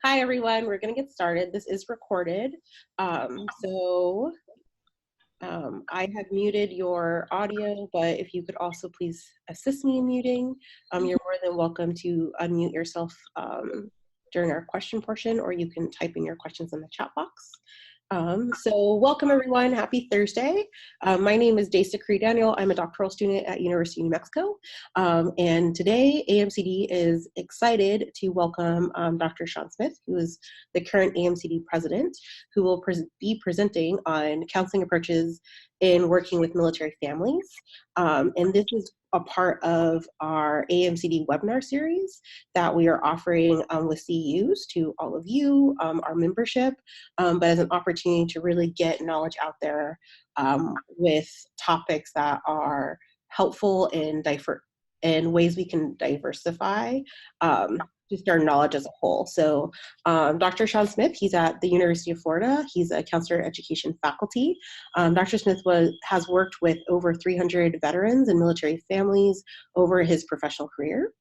Hi, everyone. We're going to get started. This is recorded. I have muted your audio, but if you could also please assist me in muting, you're more than welcome to unmute yourself during our question portion, or you can type in your questions in the chat box. So welcome everyone, happy Thursday. My name is Desa Daniel. I'm a doctoral student at University of New Mexico. And today AMCD is excited to welcome Dr. Shon Smith, who is the current AMCD president, who will be presenting on counseling approaches in working with military families. And this is a part of our AMCD webinar series that we are offering with CEUs to all of you, our membership, but as an opportunity to really get knowledge out there with topics that are helpful and ways we can diversify just our knowledge as a whole. So Dr. Shon Smith, he's at the University of Florida. He's a counselor education faculty. Dr. Smith has worked with over 300 veterans and military families over his professional career.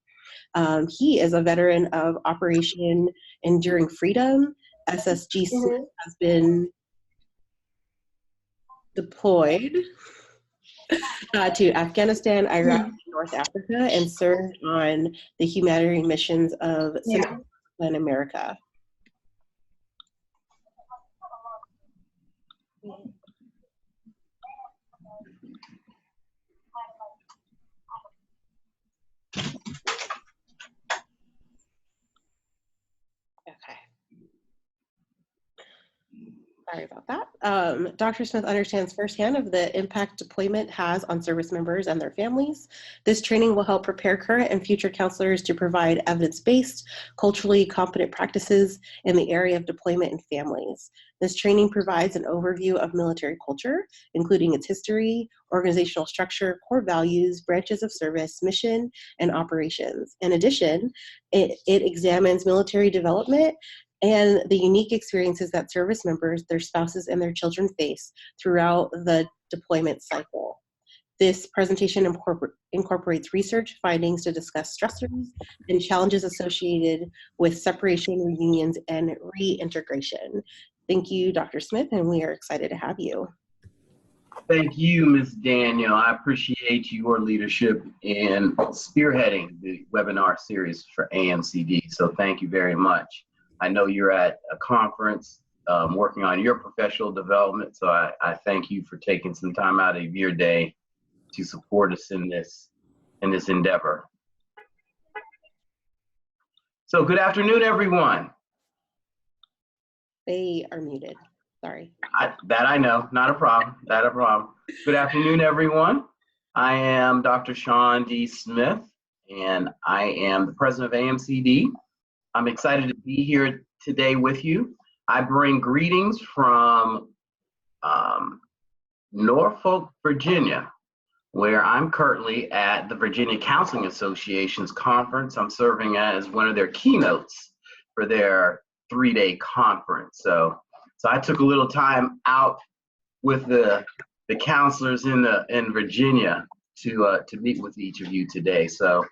He is a veteran of Operation Enduring Freedom. SSG Smith has been deployed to Afghanistan, Iraq, and North Africa, and served on the humanitarian missions of Central and America. Sorry about that. Dr. Smith understands firsthand of the impact deployment has on service members and their families. This training will help prepare current and future counselors to provide evidence-based, culturally competent practices in the area of deployment and families. This training provides an overview of military culture, including its history, organizational structure, core values, branches of service, mission, and operations. In addition, it examines military development and the unique experiences that service members, their spouses, and their children face throughout the deployment cycle. This presentation incorporates research findings to discuss stressors and challenges associated with separation, reunions, and reintegration. Thank you, Dr. Smith, and we are excited to have you. Thank you, Ms. Daniel. I appreciate your leadership in spearheading the webinar series for AMCD, so thank you very much. I know you're at a conference working on your professional development, so I thank you for taking some time out of your day to support us in this endeavor. So good afternoon, everyone. They are muted, sorry. That I know, not a problem, not a problem. Good afternoon, everyone. I am Dr. Shon D. Smith, and I am the president of AMCD. I'm excited to be here today with you. I bring greetings from Norfolk, Virginia, where I'm currently at the Virginia Counseling Association's conference. I'm serving as one of their keynotes for their 3-day conference. So I took a little time out with the counselors in Virginia to meet with each of you today. So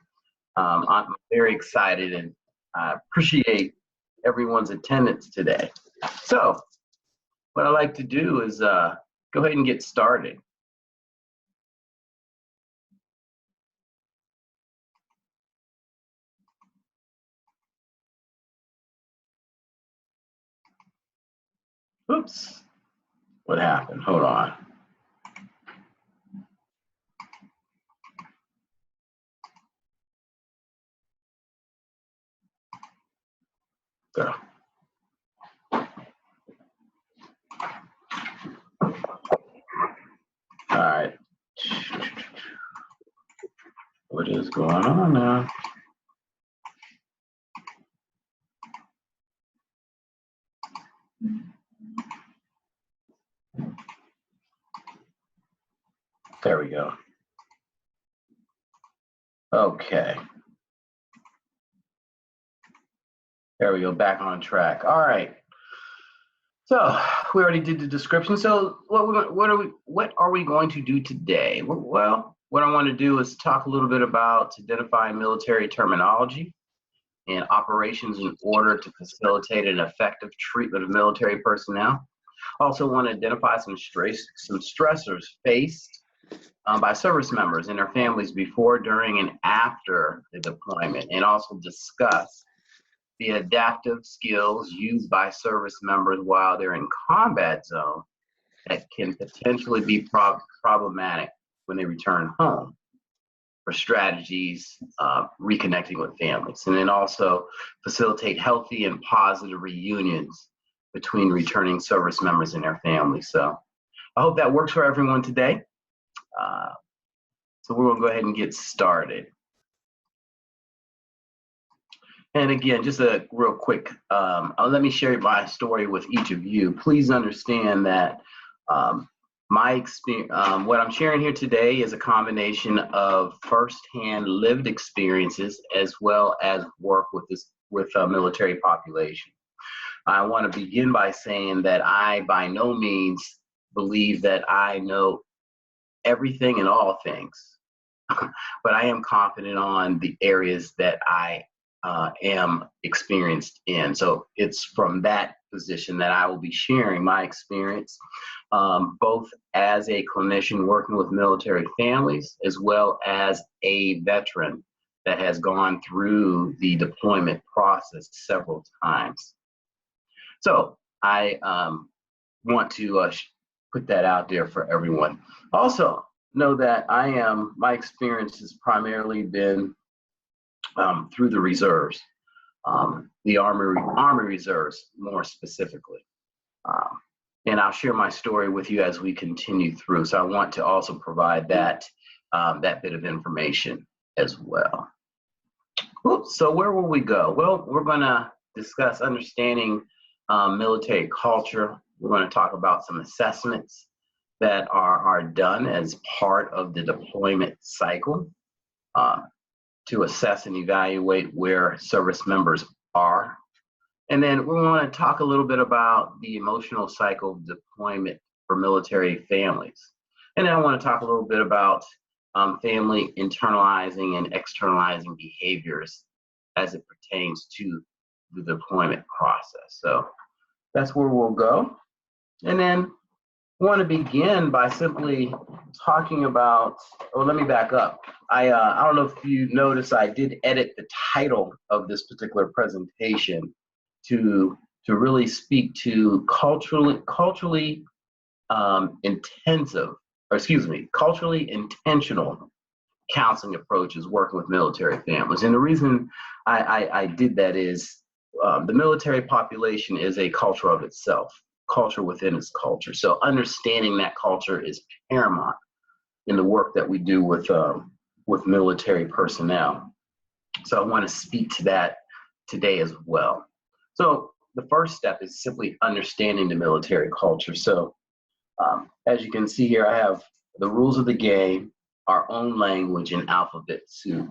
I'm very excited and I appreciate everyone's attendance today. So what I'd like to do is go ahead and get started. Oops, what happened? Hold on. Go. All right. What is going on now? There we go. Okay. There we go, back on track. All right. So we already did the description. So what are we going to do today? Well, what I want to do is talk a little bit about identifying military terminology, and operations in order to facilitate an effective treatment of military personnel. Also want to identify some stressors faced by service members and their families before, during, and after the deployment, and also discuss the adaptive skills used by service members while they're in combat zone that can potentially be problematic when they return home, for strategies reconnecting with families, and then also facilitate healthy and positive reunions between returning service members and their families. So I hope that works for everyone today. So we're gonna go ahead and get started. And again, just a real quick, let me share my story with each of you. Please understand that my experience, what I'm sharing here today is a combination of firsthand lived experiences as well as work with a military population. I want to begin by saying that I by no means believe that I know everything and all things, but I am confident on the areas that I am experienced in. So it's from that position that I will be sharing my experience, both as a clinician working with military families, as well as a veteran that has gone through the deployment process several times. So I want to put that out there for everyone. Also, know that my experience has primarily been through the reserves, the Army Reserves more specifically. And I'll share my story with you as we continue through. So I want to also provide that, that bit of information as well. Oops, so where will we go? Well, we're gonna discuss understanding military culture. We're gonna talk about some assessments that are done as part of the deployment cycle to assess and evaluate where service members are. And then we want to talk a little bit about the emotional cycle of deployment for military families. And then I want to talk a little bit about family internalizing and externalizing behaviors as it pertains to the deployment process. So that's where we'll go. And then I want to begin by simply talking about, let me back up. I don't know if you noticed, I did edit the title of this particular presentation to really speak to culturally intentional counseling approaches working with military families. And the reason I did that is the military population is a culture of itself, culture within its culture. So understanding that culture is paramount in the work that we do with military personnel. So I want to speak to that today as well. So the first step is simply understanding the military culture. So as you can see here, I have the rules of the game, our own language, and alphabet soup.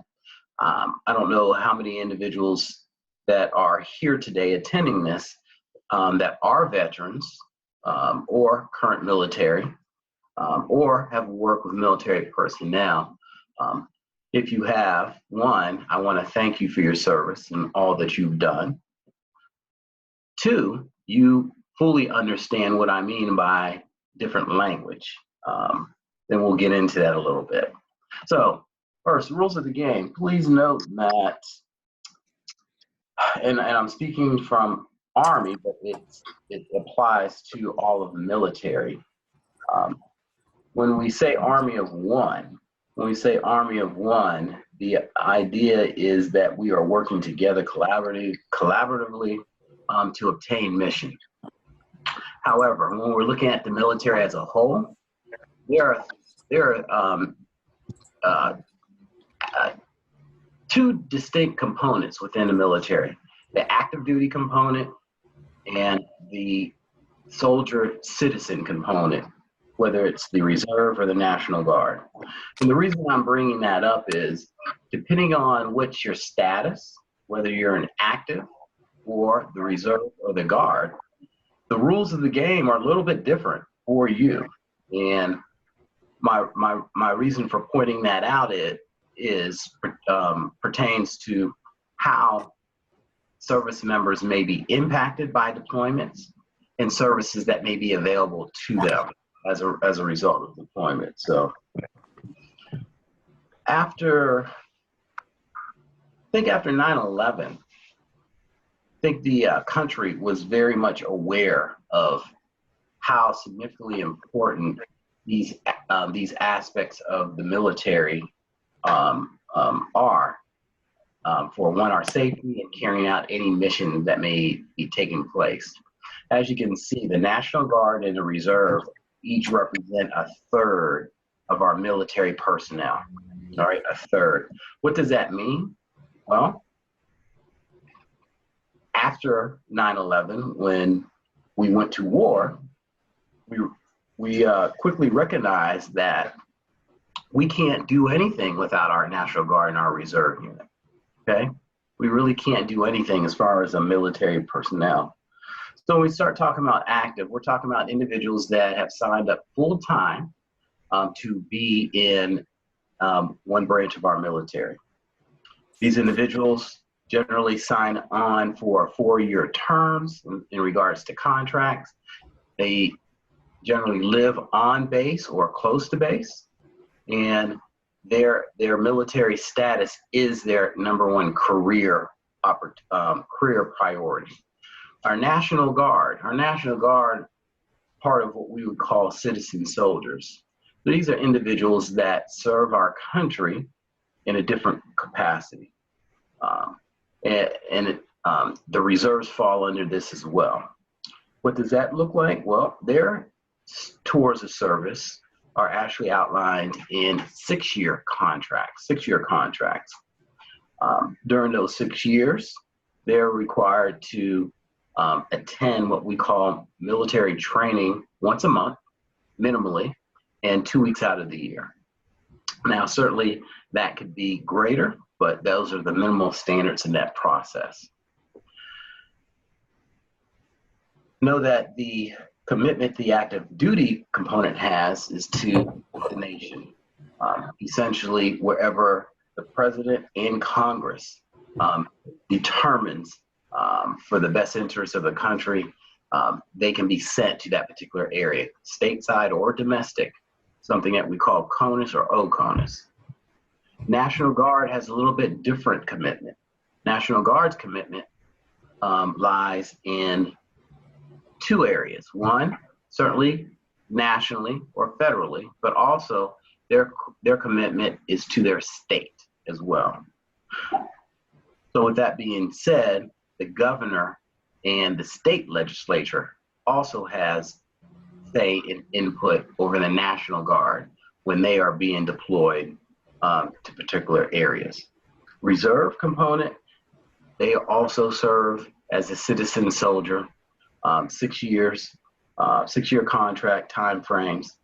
I don't know how many individuals that are here today attending this that are veterans or current military or have worked with military personnel. If you have, one, I want to thank you for your service and all that you've done. Two, you fully understand what I mean by different language. Then we'll get into that a little bit. So first, rules of the game. Please note that, and I'm speaking from Army, but it applies to all of the military. When we say Army of One, the idea is that we are working together collaboratively to obtain mission. However, when we're looking at the military as a whole, there are two distinct components within the military: the active duty component and the soldier citizen component, whether it's the reserve or the National Guard. And the reason I'm bringing that up is, depending on what's your status, whether you're an active or the reserve or the guard, the rules of the game are a little bit different for you. And my reason for pointing that out pertains to how service members may be impacted by deployments and services that may be available to them as a result of deployment. So after 9/11, I think the country was very much aware of how significantly important these aspects of the military are for one, our safety and carrying out any mission that may be taking place. As you can see, the National Guard and the Reserve each represent a third of our military personnel. All right, a third. What does that mean? Well, after 9/11, when we went to war, we quickly recognized that we can't do anything without our National Guard and our Reserve unit, okay? We really can't do anything as far as a military personnel. So when we start talking about active, we're talking about individuals that have signed up full-time to be in one branch of our military. These individuals generally sign on for 4-year terms in regards to contracts. They generally live on base or close to base, and their military status is their #1 career priority. Our National Guard, part of what we would call citizen soldiers. These are individuals that serve our country in a different capacity. The reserves fall under this as well. What does that look like? Well, their tours of service are actually outlined in 6-year contracts. During those 6 years, they're required to attend what we call military training once a month, minimally, and 2 weeks out of the year. Now, certainly that could be greater, but those are the minimal standards in that process. Know that the commitment the active duty component has is to the nation. Essentially, wherever the president and Congress determines for the best interest of the country, they can be sent to that particular area, stateside or domestic, something that we call CONUS or OCONUS. National Guard has a little bit different commitment. National Guard's commitment lies in 2 areas. One, certainly nationally or federally, but also their commitment is to their state as well. So with that being said, the governor and the state legislature also has say and input over the National Guard when they are being deployed to particular areas. Reserve component, they also serve as a citizen soldier, 6 years, 6-year contract time frames.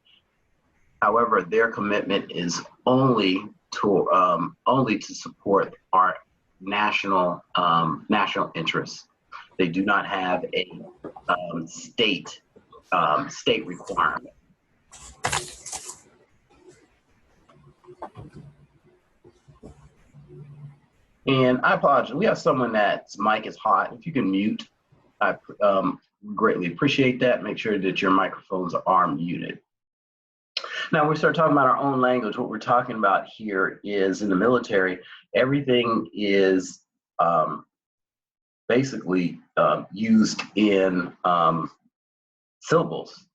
However, their commitment is only to support our national interests. They do not have a state requirement. And I apologize. We have someone that's mic is hot. If you can mute, I greatly appreciate that. Make sure that your microphones are muted. Now, we start talking about our own language. What we're talking about here is in the military, everything is basically used in syllables,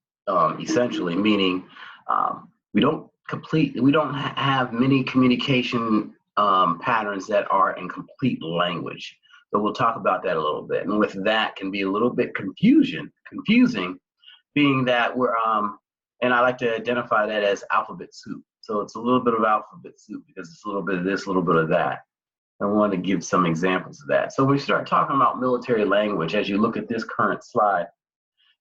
essentially, meaning we don't have many communication patterns that are in complete language. So we'll talk about that a little bit. And with that can be a little bit confusing, being that we're, and I like to identify that as alphabet soup. So it's a little bit of alphabet soup because it's a little bit of this, a little bit of that. I want to give some examples of that. So when we start talking about military language, as you look at this current slide,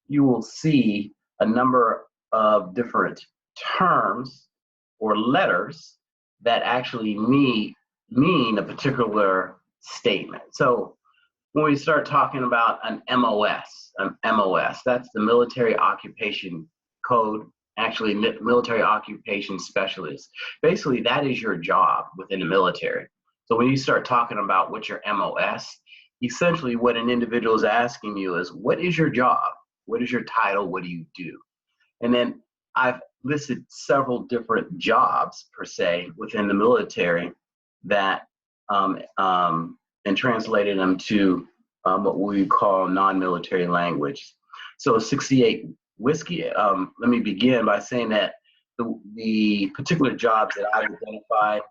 you will see a number of different terms or letters that actually mean a particular statement. So when we start talking about an MOS, that's the Military Occupation Code, actually Military Occupation Specialist. Basically, that is your job within the military. So when you start talking about what your MOS, essentially what an individual is asking you is, what is your job? What is your title? What do you do? And then I've listed several different jobs per se within the military that and translated them to what we call non-military language. So 68 whiskey, let me begin by saying that the particular jobs that I've identified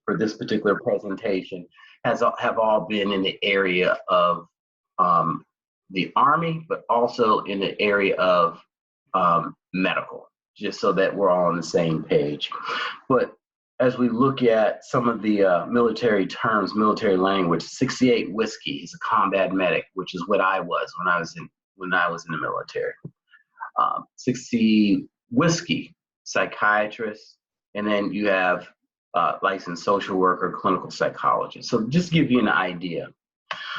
for this particular presentation have all been in the area of the Army, but also in the area of medical, just so that we're all on the same page. But as we look at some of the military terms, military language, 68 whiskey is a combat medic, which is what I was when I was in the military. 60 whiskey, psychiatrist, and then you have licensed social worker, clinical psychologist. So just give you an idea.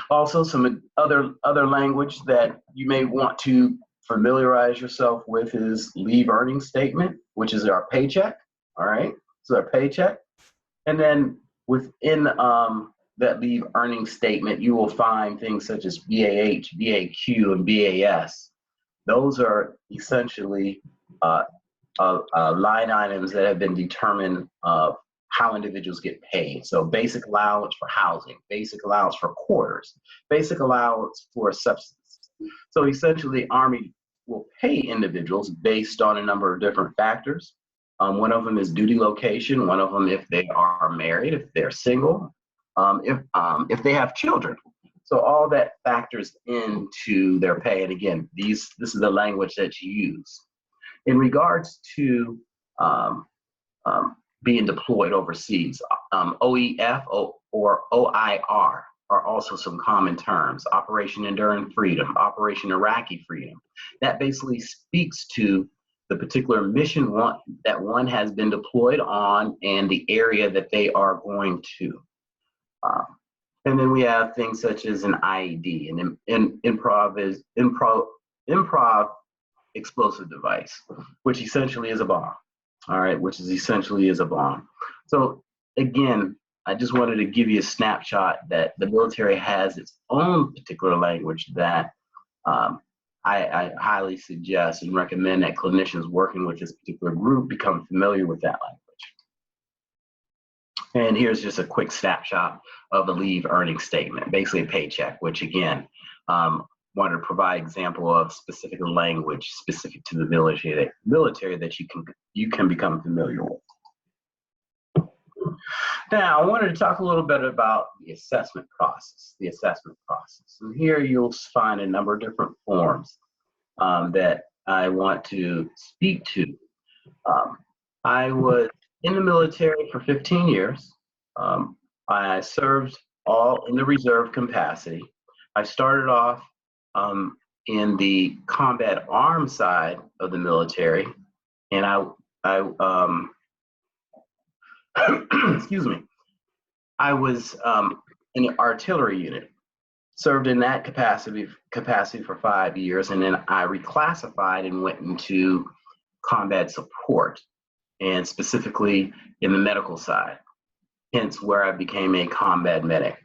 Also, some other language that you may want to familiarize yourself with is leave earning statement, which is our paycheck. All right, so our paycheck, and then within that leave earning statement, you will find things such as BAH, BAQ, and BAS. Those are essentially line items that have been determined of how individuals get paid. So basic allowance for housing, basic allowance for quarters, basic allowance for subsistence. So essentially, Army will pay individuals based on a number of different factors. One of them is duty location. One of them, if they are married, if they're single, if they have children. So all that factors into their pay. And again, this is the language that you use. In regards to being deployed overseas, OEF or OIR are also some common terms. Operation Enduring Freedom, Operation Iraqi Freedom. That basically speaks to the particular mission that one has been deployed on and the area that they are going to. And then we have things such as an IED, and improv explosive device, which essentially is a bomb. All right, which is essentially is a bomb. So again, I just wanted to give you a snapshot that the military has its own particular language that I highly suggest and recommend that clinicians working with this particular group become familiar with that language. And here's just a quick snapshot of a leave earning statement, basically a paycheck, which again, wanted to provide example of specific language specific to the military that you can become familiar with. Now, I wanted to talk a little bit about the assessment process. And here you'll find a number of different forms that I want to speak to. I was in the military for 15 years. I served all in the reserve capacity. I started off in the combat arms side of the military, and I excuse me, I was in the artillery unit, served in that capacity for 5 years, and then I reclassified and went into combat support, and specifically in the medical side, hence where I became a combat medic.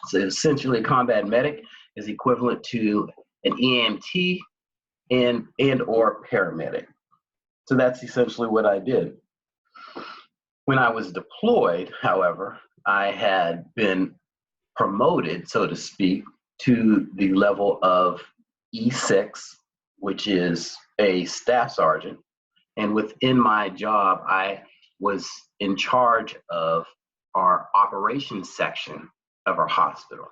So essentially, a combat medic is equivalent to an EMT and or paramedic. So that's essentially what I did. When I was deployed, however, I had been promoted, so to speak, to the level of E6, which is a staff sergeant. And within my job, I was in charge of our operations section of our hospital.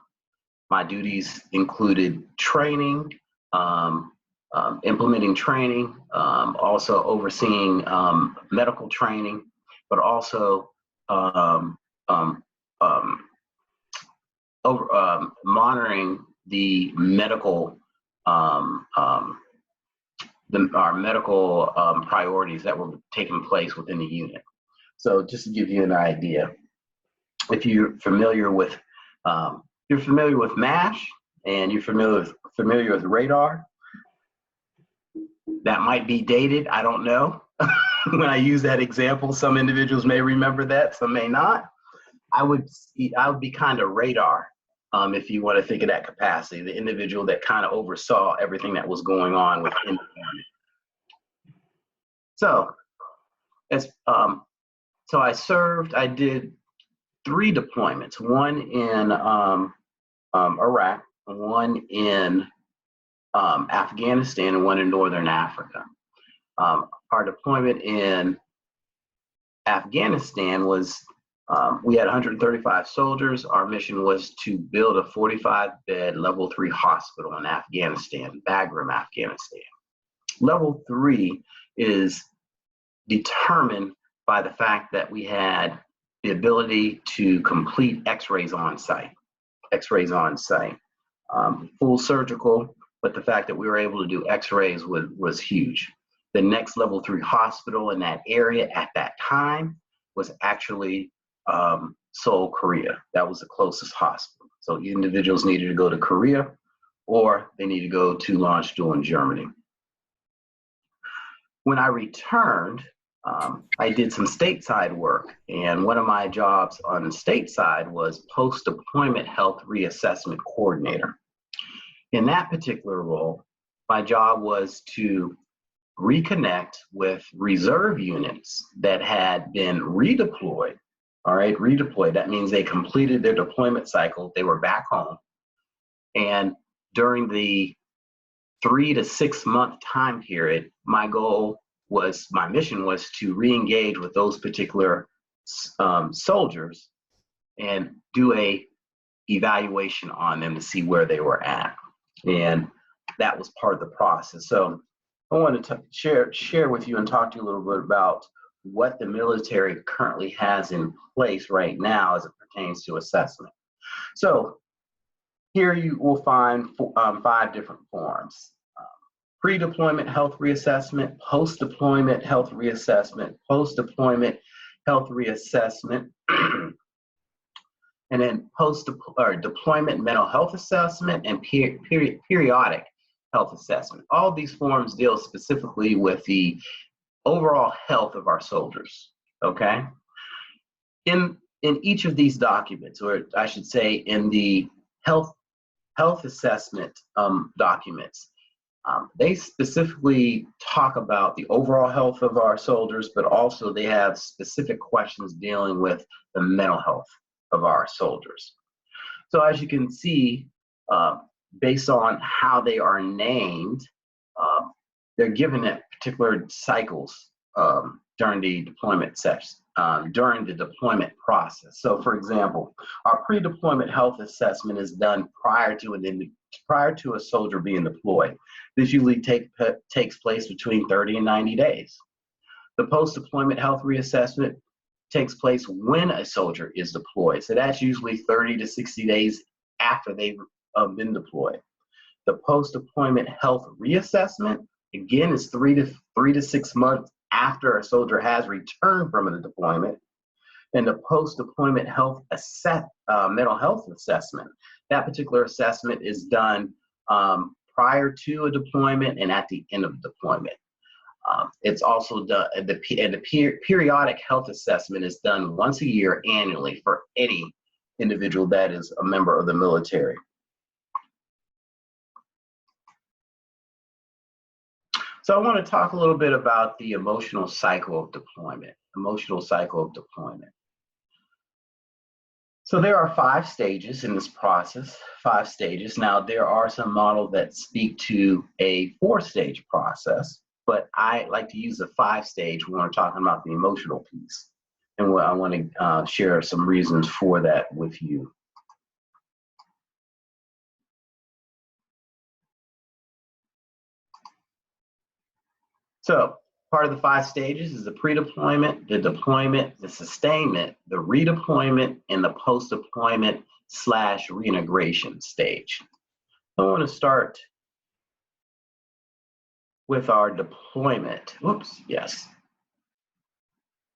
My duties included training, implementing training, also overseeing medical training, but also monitoring the medical, our medical priorities that were taking place within the unit. So just to give you an idea, if you're familiar with MASH and you're familiar with radar, that might be dated, I don't know. When I use that example, some individuals may remember that, some may not. I would be kind of radar, if you want to think of that capacity, the individual that kind of oversaw everything that was going on within the army. So, so I did 3 deployments, one in Iraq, one in Afghanistan, and one in Northern Africa. Our deployment in Afghanistan was, we had 135 soldiers. Our mission was to build a 45-bed level 3 hospital in Afghanistan, Bagram, Afghanistan. Level 3 is determined by the fact that we had the ability to complete x-rays on site, full surgical, but the fact that we were able to do x-rays was huge. The next level 3 hospital in that area at that time was actually Seoul, Korea. That was the closest hospital. So individuals needed to go to Korea, or they needed to go to Landstuhl in Germany. When I returned, I did some stateside work, and one of my jobs on the stateside was post-deployment health reassessment coordinator. In that particular role, my job was to reconnect with reserve units that had been redeployed. All right, redeployed. That means they completed their deployment cycle, they were back home, and during the 3 to 6 month time period, my mission was to re-engage with those particular soldiers and do a evaluation on them to see where they were at. And that was part of the process. So I wanted to share with you and talk to you a little bit about what the military currently has in place right now as it pertains to assessment. So here you will find 5 different forms. Pre-deployment health reassessment, post-deployment health reassessment, post-deployment health reassessment, and then deployment mental health assessment and periodic health assessment. All these forms deal specifically with the overall health of our soldiers, okay? In each of these documents, or I should say in the health assessment documents, they specifically talk about the overall health of our soldiers, but also they have specific questions dealing with the mental health of our soldiers. So as you can see, based on how they are named, they're given at particular cycles during the deployment session, during the deployment process. So for example, our pre-deployment health assessment is done prior to a soldier being deployed. This usually takes place between 30 and 90 days. The post-deployment health reassessment takes place when a soldier is deployed. So that's usually 30 to 60 days after they've been deployed. The post-deployment health reassessment, again, is 3 to 6 months after a soldier has returned from a deployment. And the post-deployment health mental health assessment, that particular assessment is done prior to a deployment and at the end of deployment. It's also done, the periodic health assessment is done once a year annually for any individual that is a member of the military. So I want to talk a little bit about the emotional cycle of deployment. So there are 5 stages in this process, 5 stages. Now there are some models that speak to a 4-stage process, but I like to use the 5-stage when we're talking about the emotional piece. And I want to share some reasons for that with you. So part of the 5 stages is the pre-deployment, the deployment, the sustainment, the redeployment, and the post-deployment / reintegration stage. I want to start with our deployment. Whoops, yes.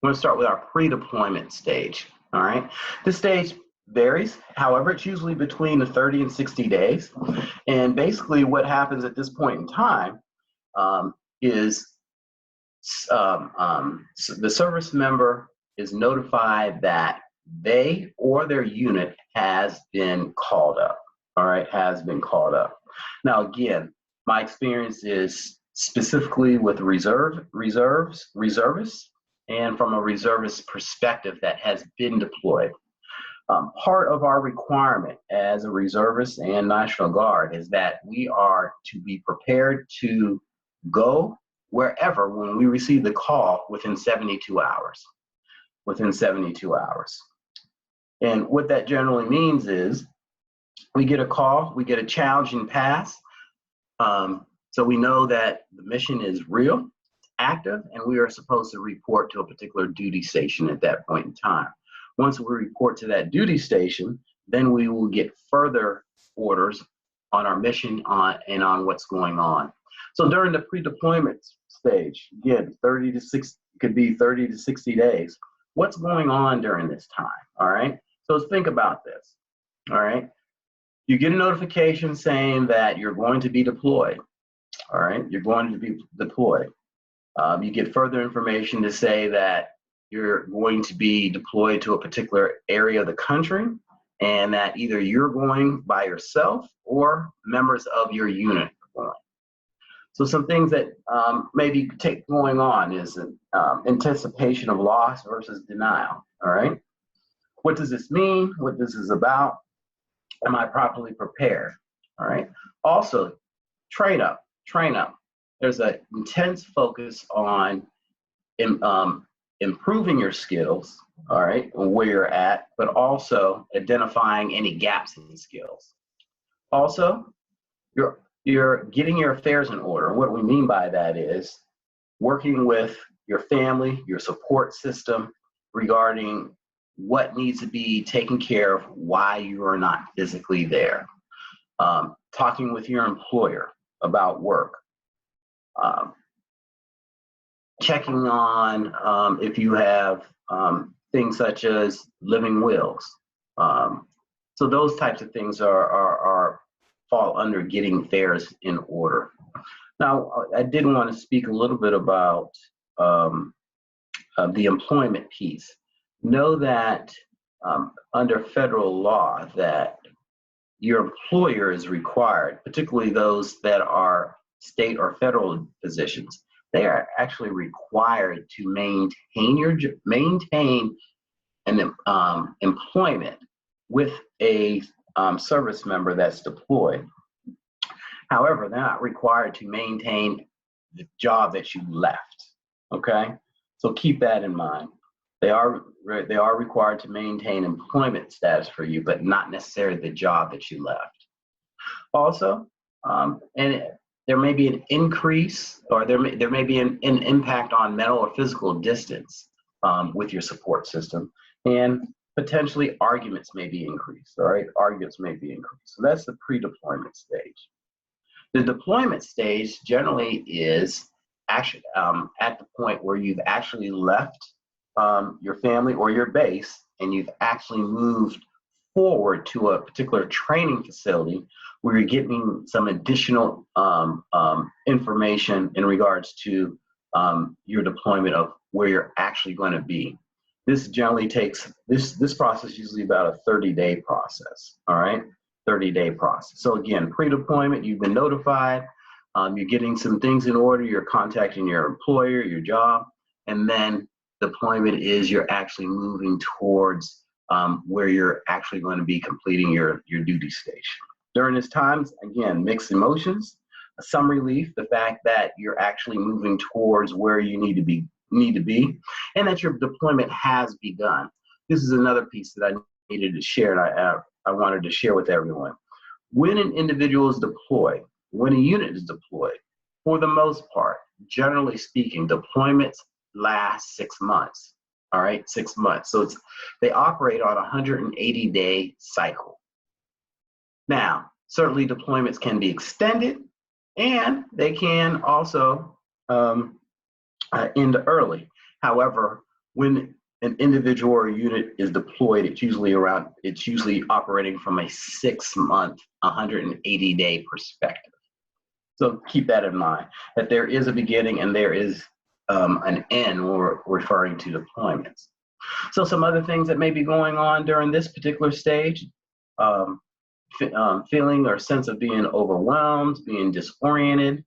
I'm going to start with our pre-deployment stage, all right? This stage varies. However, it's usually between the 30 and 60 days. And basically what happens at this point in time is the service member is notified that they or their unit has been called up, all right, has been called up. Now, again, my experience is specifically with reservists, and from a reservist perspective that has been deployed. Part of our requirement as a reservist and National Guard is that we are to be prepared to go wherever when we receive the call within 72 hours. Within 72 hours. And what that generally means is we get a call, we get a challenging pass, so we know that the mission is real, active, and we are supposed to report to a particular duty station at that point in time. Once we report to that duty station, then we will get further orders on our mission and on what's going on. So during the pre-deployment stage, again, 30 to 60, could be 30 to 60 days. What's going on during this time, all right? So let's think about this, all right? You get a notification saying that you're going to be deployed, all right? You're going to be deployed. You get further information to say that you're going to be deployed to a particular area of the country, and that either you're going by yourself or members of your unit are going. So some things that maybe going on is anticipation of loss versus denial, all right? What does this mean? What this is about? Am I properly prepared, all right? Also, train up. There's an intense focus on improving your skills, all right, where you're at, but also identifying any gaps in skills. Also, you're getting your affairs in order. What we mean by that is working with your family, your support system regarding what needs to be taken care of, why you are not physically there. Talking with your employer about work. Checking on if you have things such as living wills. So those types of things fall under getting affairs in order. Now, I did want to speak a little bit about the employment piece. Know that under federal law that your employer is required, particularly those that are state or federal positions, they are actually required to maintain an employment with a service member that's deployed. However, they're not required to maintain the job that you left, okay? So keep that in mind. They are required to maintain employment status for you, but not necessarily the job that you left. Also, there may be an increase, or there may be an impact on mental or physical distance with your support system, and potentially arguments may be increased, all right? Arguments may be increased. So that's the pre-deployment stage. The deployment stage generally is actually at the point where you've actually left your family or your base, and you've actually moved forward to a particular training facility where you're getting some additional information in regards to your deployment of where you're actually going to be. This generally takes, this process is usually about a 30-day process, all right? 30-day process. So again, pre-deployment, you've been notified, you're getting some things in order, you're contacting your employer, your job, and then deployment is you're actually moving towards where you're actually going to be completing your duty station. During this time, again, mixed emotions, some relief, the fact that you're actually moving towards where you need to be, and that your deployment has begun. This is another piece that I needed to share, and I wanted to share with everyone. When an individual is deployed, when a unit is deployed, for the most part, generally speaking, deployments last 6 months, all right, 6 months. So they operate on a 180-day cycle. Now, certainly deployments can be extended, and they can also end early. However, when an individual or unit is deployed, it's usually operating from a 6-month, 180-day perspective. So keep that in mind, that there is a beginning and there is an end when we're referring to deployments. So some other things that may be going on during this particular stage, feeling or sense of being overwhelmed, being disoriented,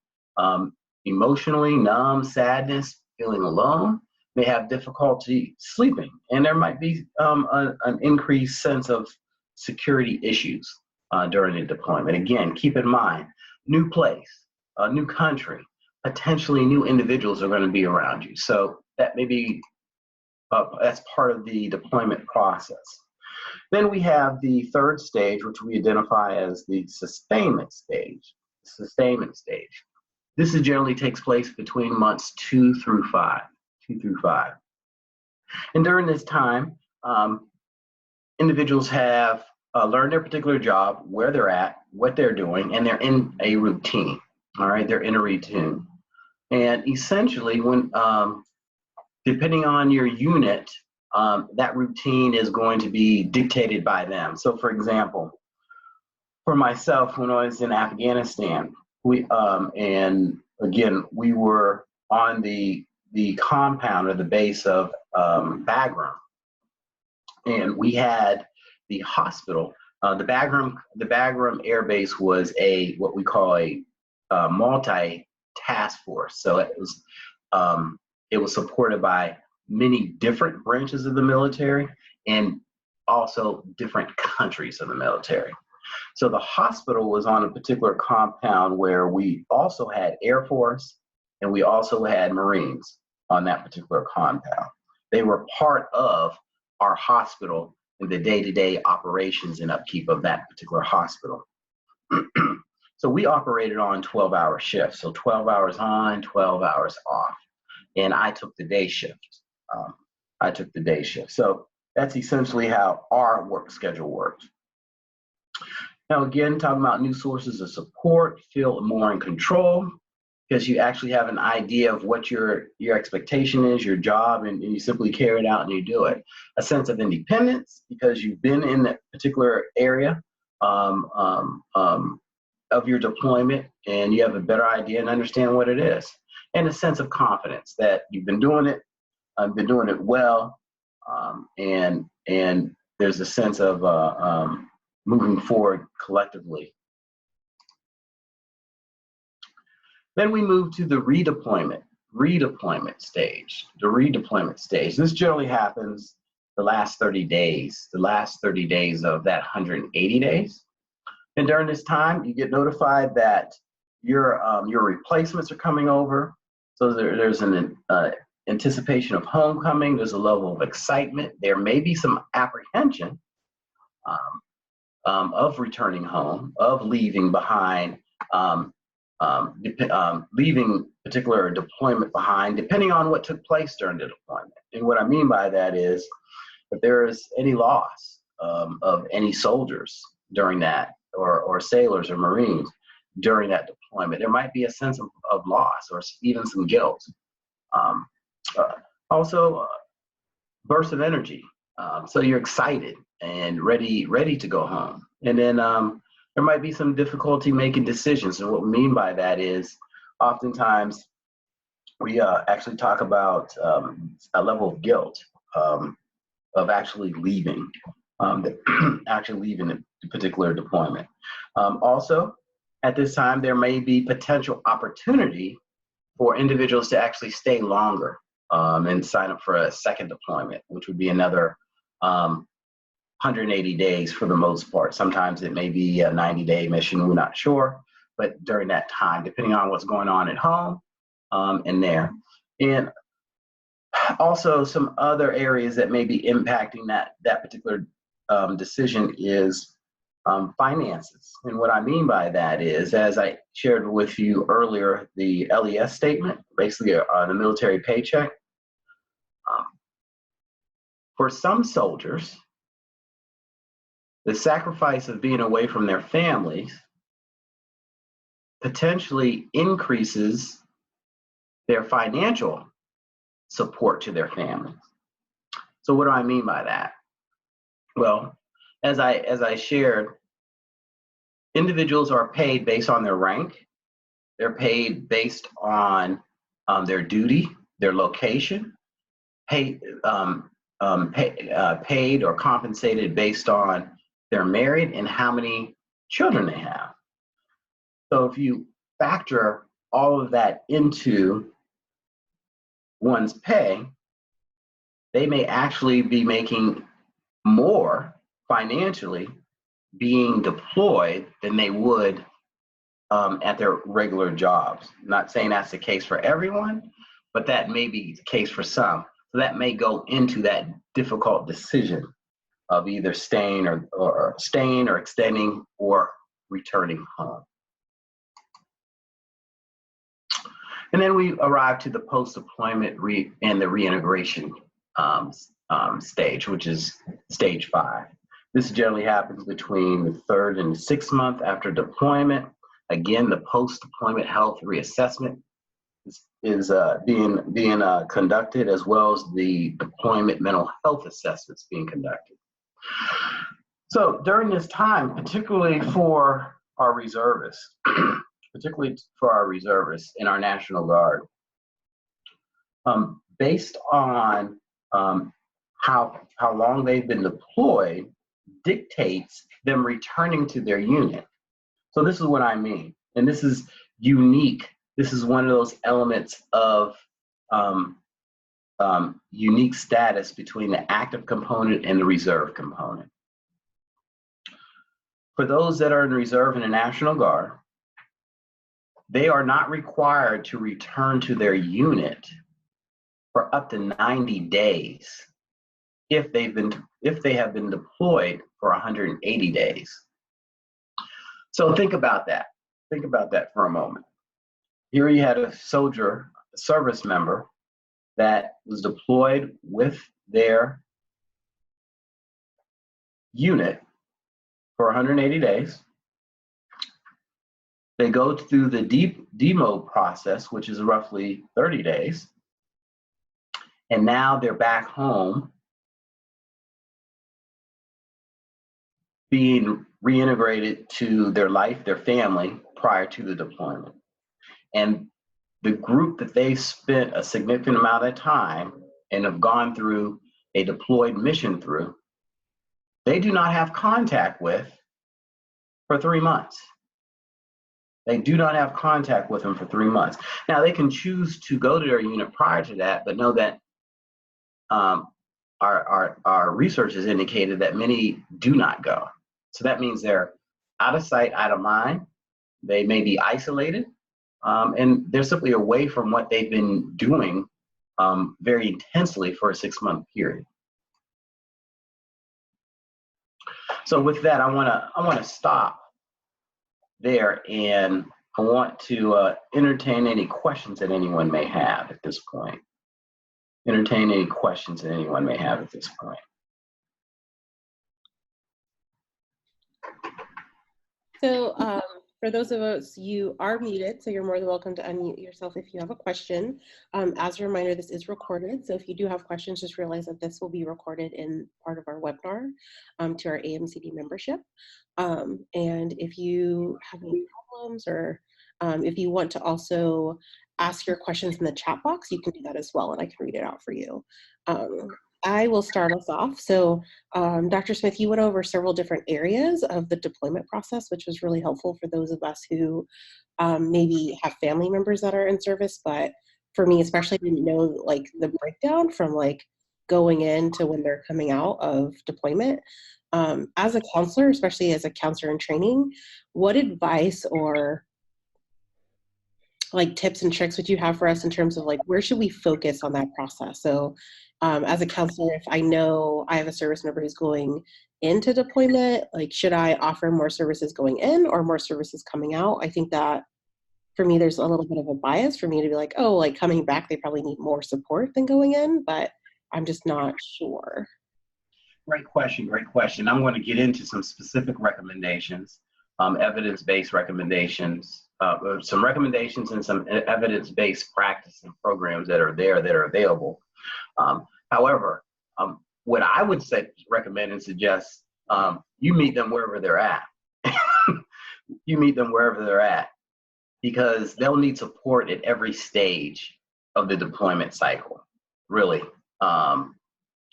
emotionally numb, sadness, feeling alone, may have difficulty sleeping, and there might be an increased sense of security issues during the deployment. Again, keep in mind, new place, a new country, potentially new individuals are going to be around you. So that may be, that's part of the deployment process. Then we have the third stage, which we identify as the sustainment stage. Sustainment stage. This generally takes place between months 2 through 5. And during this time, individuals have learned their particular job, where they're at, what they're doing, and they're in a routine. All right, they're in a routine. And essentially, when depending on your unit, that routine is going to be dictated by them. So, for example, for myself, when I was in Afghanistan, we and again we were on the compound or the base of Bagram, and we had the hospital. The Bagram Air Base was what we call a multi-task force. So it was supported by many different branches of the military and also different countries of the military. So the hospital was on a particular compound where we also had Air Force and we also had Marines on that particular compound. They were part of our hospital in the day-to-day operations and upkeep of that particular hospital. So we operated on 12-hour shifts, so 12 hours on, 12 hours off. And I took the day shift. So that's essentially how our work schedule worked. Now, again, talking about new sources of support, feel more in control, because you actually have an idea of what your expectation is, your job, and you simply carry it out and you do it. A sense of independence, because you've been in that particular area of your deployment, and you have a better idea and understand what it is. And a sense of confidence that you've been doing it, well, and there's a sense of moving forward collectively. Then we move to the redeployment stage. The redeployment stage. This generally happens the last 30 days of that 180 days. And during this time, you get notified that your replacements are coming over. So there's an anticipation of homecoming. There's a level of excitement. There may be some apprehension of returning home, of leaving behind, leaving particular deployment behind, depending on what took place during the deployment. And what I mean by that is, if there is any loss of any soldiers during that, or sailors or Marines during that deployment, there might be a sense of loss or even some guilt. Also, bursts of energy. So you're excited and ready to go home. And then there might be some difficulty making decisions. And what we mean by that is, oftentimes we actually talk about a level of guilt of actually leaving, the particular deployment. Also, at this time, there may be potential opportunity for individuals to actually stay longer and sign up for a second deployment, which would be another 180 days for the most part. Sometimes it may be a 90-day mission, we're not sure, but during that time, depending on what's going on at home and there. And also some other areas that may be impacting that particular decision is finances. And what I mean by that is, as I shared with you earlier, the LES statement, basically the military paycheck. For some soldiers, the sacrifice of being away from their families potentially increases their financial support to their families. So what do I mean by that? Well, as I shared, individuals are paid based on their rank. They're paid based on their duty, their location, paid paid or compensated based on they're married and how many children they have. So if you factor all of that into one's pay, they may actually be making more financially being deployed than they would at their regular jobs. Not saying that's the case for everyone, but that may be the case for some. So that may go into that difficult decision of either staying or extending or returning home. And then we arrive to the post-deployment and the reintegration stage, which is stage 5. This generally happens between the 3rd and 6th month after deployment. Again, the post-deployment health reassessment is being conducted, as well as the deployment mental health assessments being conducted. So during this time, particularly for our reservists, in our National Guard, based on how long they've been deployed dictates them returning to their unit. So this is what I mean, and this is unique. This is one of those elements of unique status between the active component and the reserve component. For those that are in reserve in the National Guard, they are not required to return to their unit for up to 90 days if they have been deployed for 180 days. So think about that. Think about that for a moment. Here you had a soldier, a service member that was deployed with their unit for 180 days. They go through the demo process, which is roughly 30 days. And now they're back home being reintegrated to their life, their family, prior to the deployment. And the group that they spent a significant amount of time and have gone through a deployed mission through, they do not have contact with for 3 months. They do not have contact with them for 3 months. Now, they can choose to go to their unit prior to that, but know that our research has indicated that many do not go. So that means they're out of sight, out of mind. They may be isolated, and they're simply away from what they've been doing very intensely for a 6-month period. So with that, I want to stop there, and I want to entertain any questions that anyone may have at this point. Entertain any questions that anyone may have at this point. So for those of us, you are muted, so you're more than welcome to unmute yourself if you have a question. As a reminder, this is recorded, so if you do have questions, just realize that this will be recorded in part of our webinar to our AMCD membership. And if you have any problems, or if you want to also ask your questions in the chat box, you can do that as well, and I can read it out for you. I will start us off. So Dr. Smith, you went over several different areas of the deployment process, which was really helpful for those of us who maybe have family members that are in service, but for me especially, I didn't know like the breakdown from like going in to when they're coming out of deployment. As a counselor, especially as a counselor in training, what advice or like tips and tricks would you have for us in terms of like where should we focus on that process? So as a counselor, if I know I have a service member who's going into deployment, like should I offer more services going in or more services coming out? I think that for me, there's a little bit of a bias for me to be like, oh, like coming back, they probably need more support than going in, but I'm just not sure. Great question, great question. I'm going to get into some specific recommendations, evidence-based recommendations, some recommendations and some evidence-based practice and programs that are there that are available. However, what I would say, recommend and suggest, you meet them wherever they're at. You meet them wherever they're at, because they'll need support at every stage of the deployment cycle, really.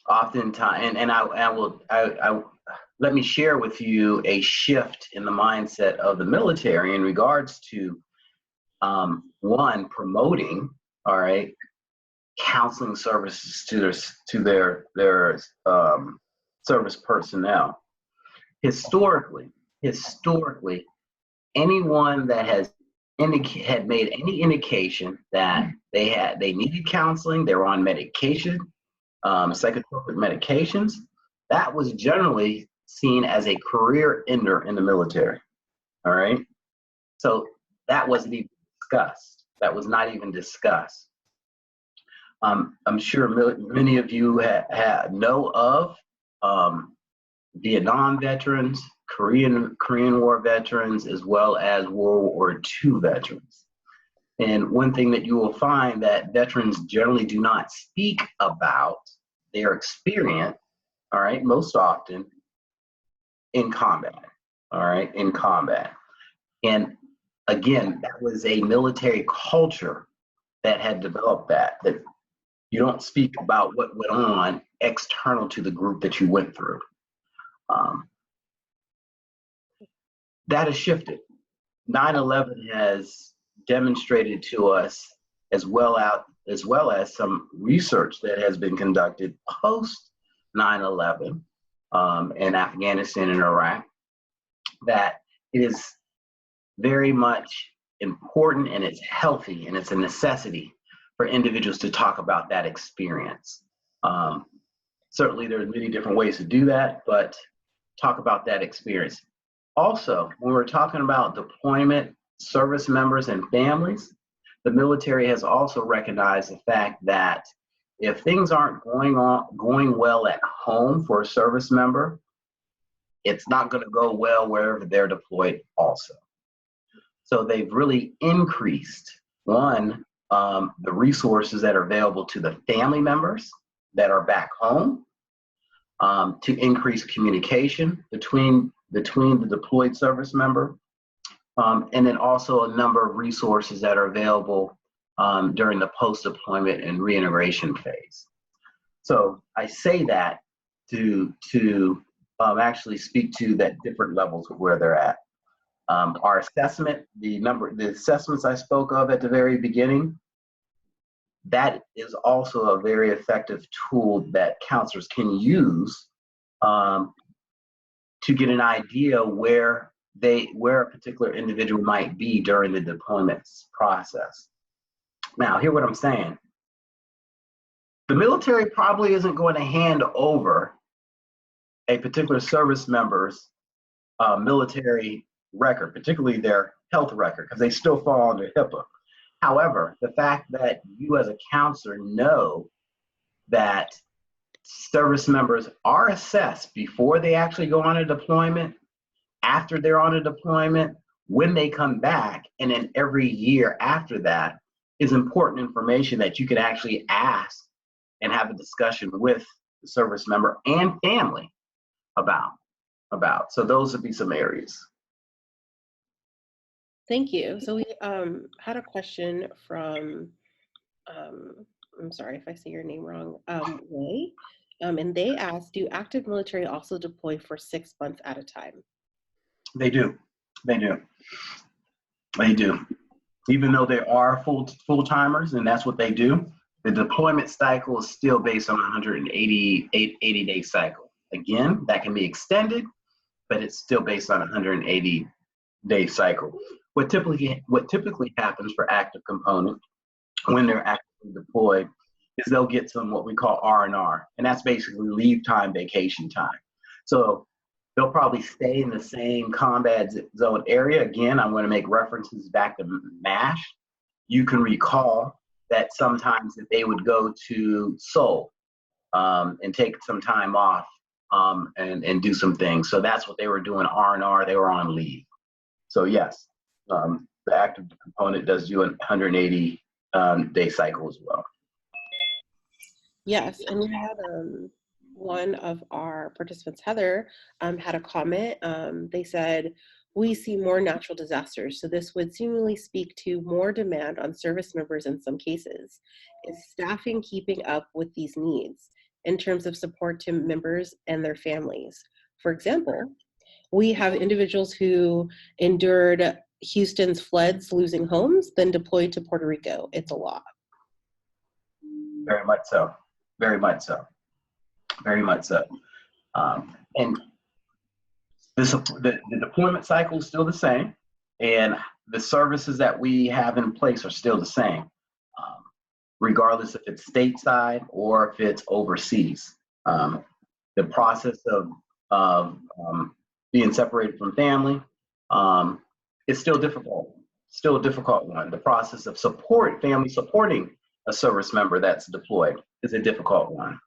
Oftentimes, and let me share with you a shift in the mindset of the military in regards to one, promoting, all right, counseling services to their service personnel. Historically, anyone that had made any indication that they needed counseling, they were on medication, psychotropic medications, that was generally seen as a career ender in the military. All right, so that wasn't even discussed. That was not even discussed. I'm sure many of you know of Vietnam veterans, Korean War veterans, as well as World War II veterans. And one thing that you will find that veterans generally do not speak about their experience, all right, most often in combat, all right, in combat. And again, that was a military culture that had developed that you don't speak about what went on external to the group that you went through. That has shifted. 9/11 has demonstrated to us, as well as some research that has been conducted post 9/11 in Afghanistan and Iraq, that it is very much important and it's healthy and it's a necessity for individuals to talk about that experience. Certainly there's many different ways to do that, but talk about that experience. Also, when we're talking about deployment, service members and families, the military has also recognized the fact that if things aren't going well at home for a service member, it's not going to go well wherever they're deployed also. So they've really increased, one, the resources that are available to the family members that are back home, to increase communication between the deployed service member, and then also a number of resources that are available during the post-deployment and reintegration phase. So I say that to actually speak to that different levels of where they're at. Our assessment, the assessments I spoke of at the very beginning, that is also a very effective tool that counselors can use to get an idea where a particular individual might be during the deployment process. Now, hear what I'm saying. The military probably isn't going to hand over a particular service member's military record, particularly their health record, because they still fall under HIPAA. However, the fact that you as a counselor know that service members are assessed before they actually go on a deployment, after they're on a deployment, when they come back, and then every year after that is important information that you can actually ask and have a discussion with the service member and family about. So those would be some areas. Thank you. So we had a question from, I'm sorry if I say your name wrong, Ray, and they asked, do active military also deploy for 6 months at a time? They do. Even though they are full-timers, and that's what they do, the deployment cycle is still based on a 180-day cycle. Again, that can be extended, but it's still based on a 180-day cycle. What typically happens for active component when they're actively deployed is they'll get some what we call R&R, and that's basically leave time, vacation time. So they'll probably stay in the same combat zone area. Again, I'm going to make references back to MASH. You can recall that sometimes that they would go to Seoul and take some time off and do some things. So that's what they were doing, R&R. They were on leave. So yes, the active component does do a 180-day cycle as well. Yes, and we had one of our participants, Heather, had a comment. They said, we see more natural disasters, so this would seemingly speak to more demand on service members in some cases. Is staffing keeping up with these needs? in terms of support to members and their families. For example, we have individuals who endured Houston's floods, losing homes, then deployed to Puerto Rico. It's a lot. Very much so. Very much so. Very much so. And the deployment cycle is still the same, and the services that we have in place are still the same, regardless if it's stateside or if it's overseas. The process of being separated from family is still difficult, still a difficult one. The process of family supporting a service member that's deployed is a difficult one.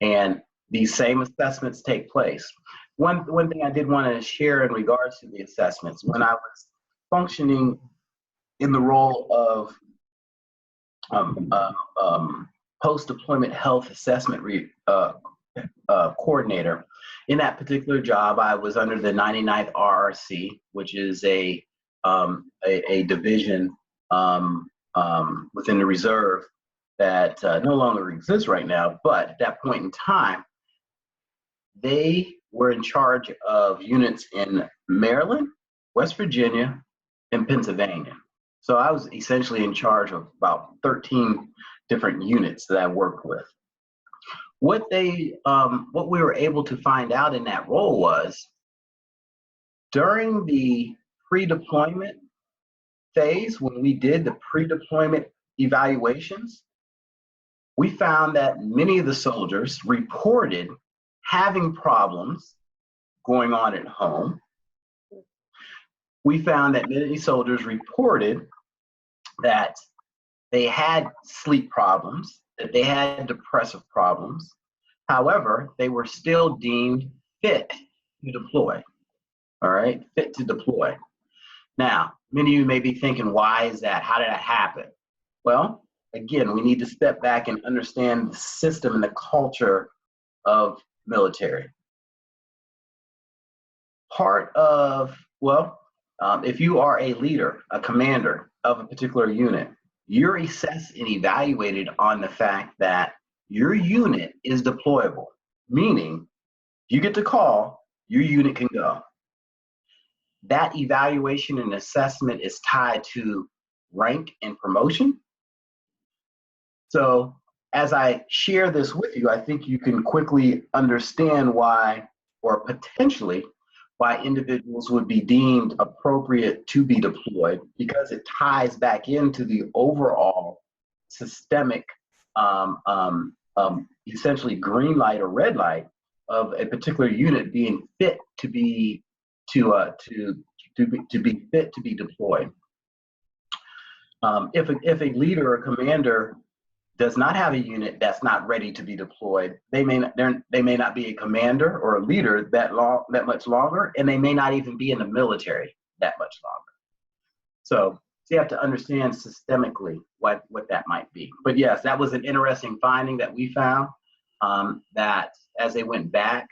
And these same assessments take place. One thing I did want to share in regards to the assessments, when I was functioning in the role of post-deployment health assessment coordinator, in that particular job, I was under the 99th RRC, which is a division within the reserve that no longer exists right now, but at that point in time, they were in charge of units in Maryland, West Virginia, and Pennsylvania. So I was essentially in charge of about 13 different units that I worked with. What we were able to find out in that role was, during the pre-deployment phase, when we did the pre-deployment evaluations, we found that many of the soldiers reported having problems going on at home. We found that many soldiers reported that they had sleep problems, that they had depressive problems. However, they were still deemed fit to deploy, all right? Fit to deploy. Now, many of you may be thinking, why is that? How did that happen? Well, again, we need to step back and understand the system and the culture of military. If you are a leader, a commander of a particular unit, you're assessed and evaluated on the fact that your unit is deployable, meaning you get to call, your unit can go. That evaluation and assessment is tied to rank and promotion. So as I share this with you, I think you can quickly understand why, or potentially why, individuals would be deemed appropriate to be deployed, because it ties back into the overall systemic, essentially green light or red light of a particular unit being fit to be fit to be deployed. If a leader or commander does not have a unit that's not ready to be deployed, they may not be a commander or a leader that much longer, and they may not even be in the military that much longer. So you have to understand systemically what that might be. But yes, that was an interesting finding that we found, that as they went back,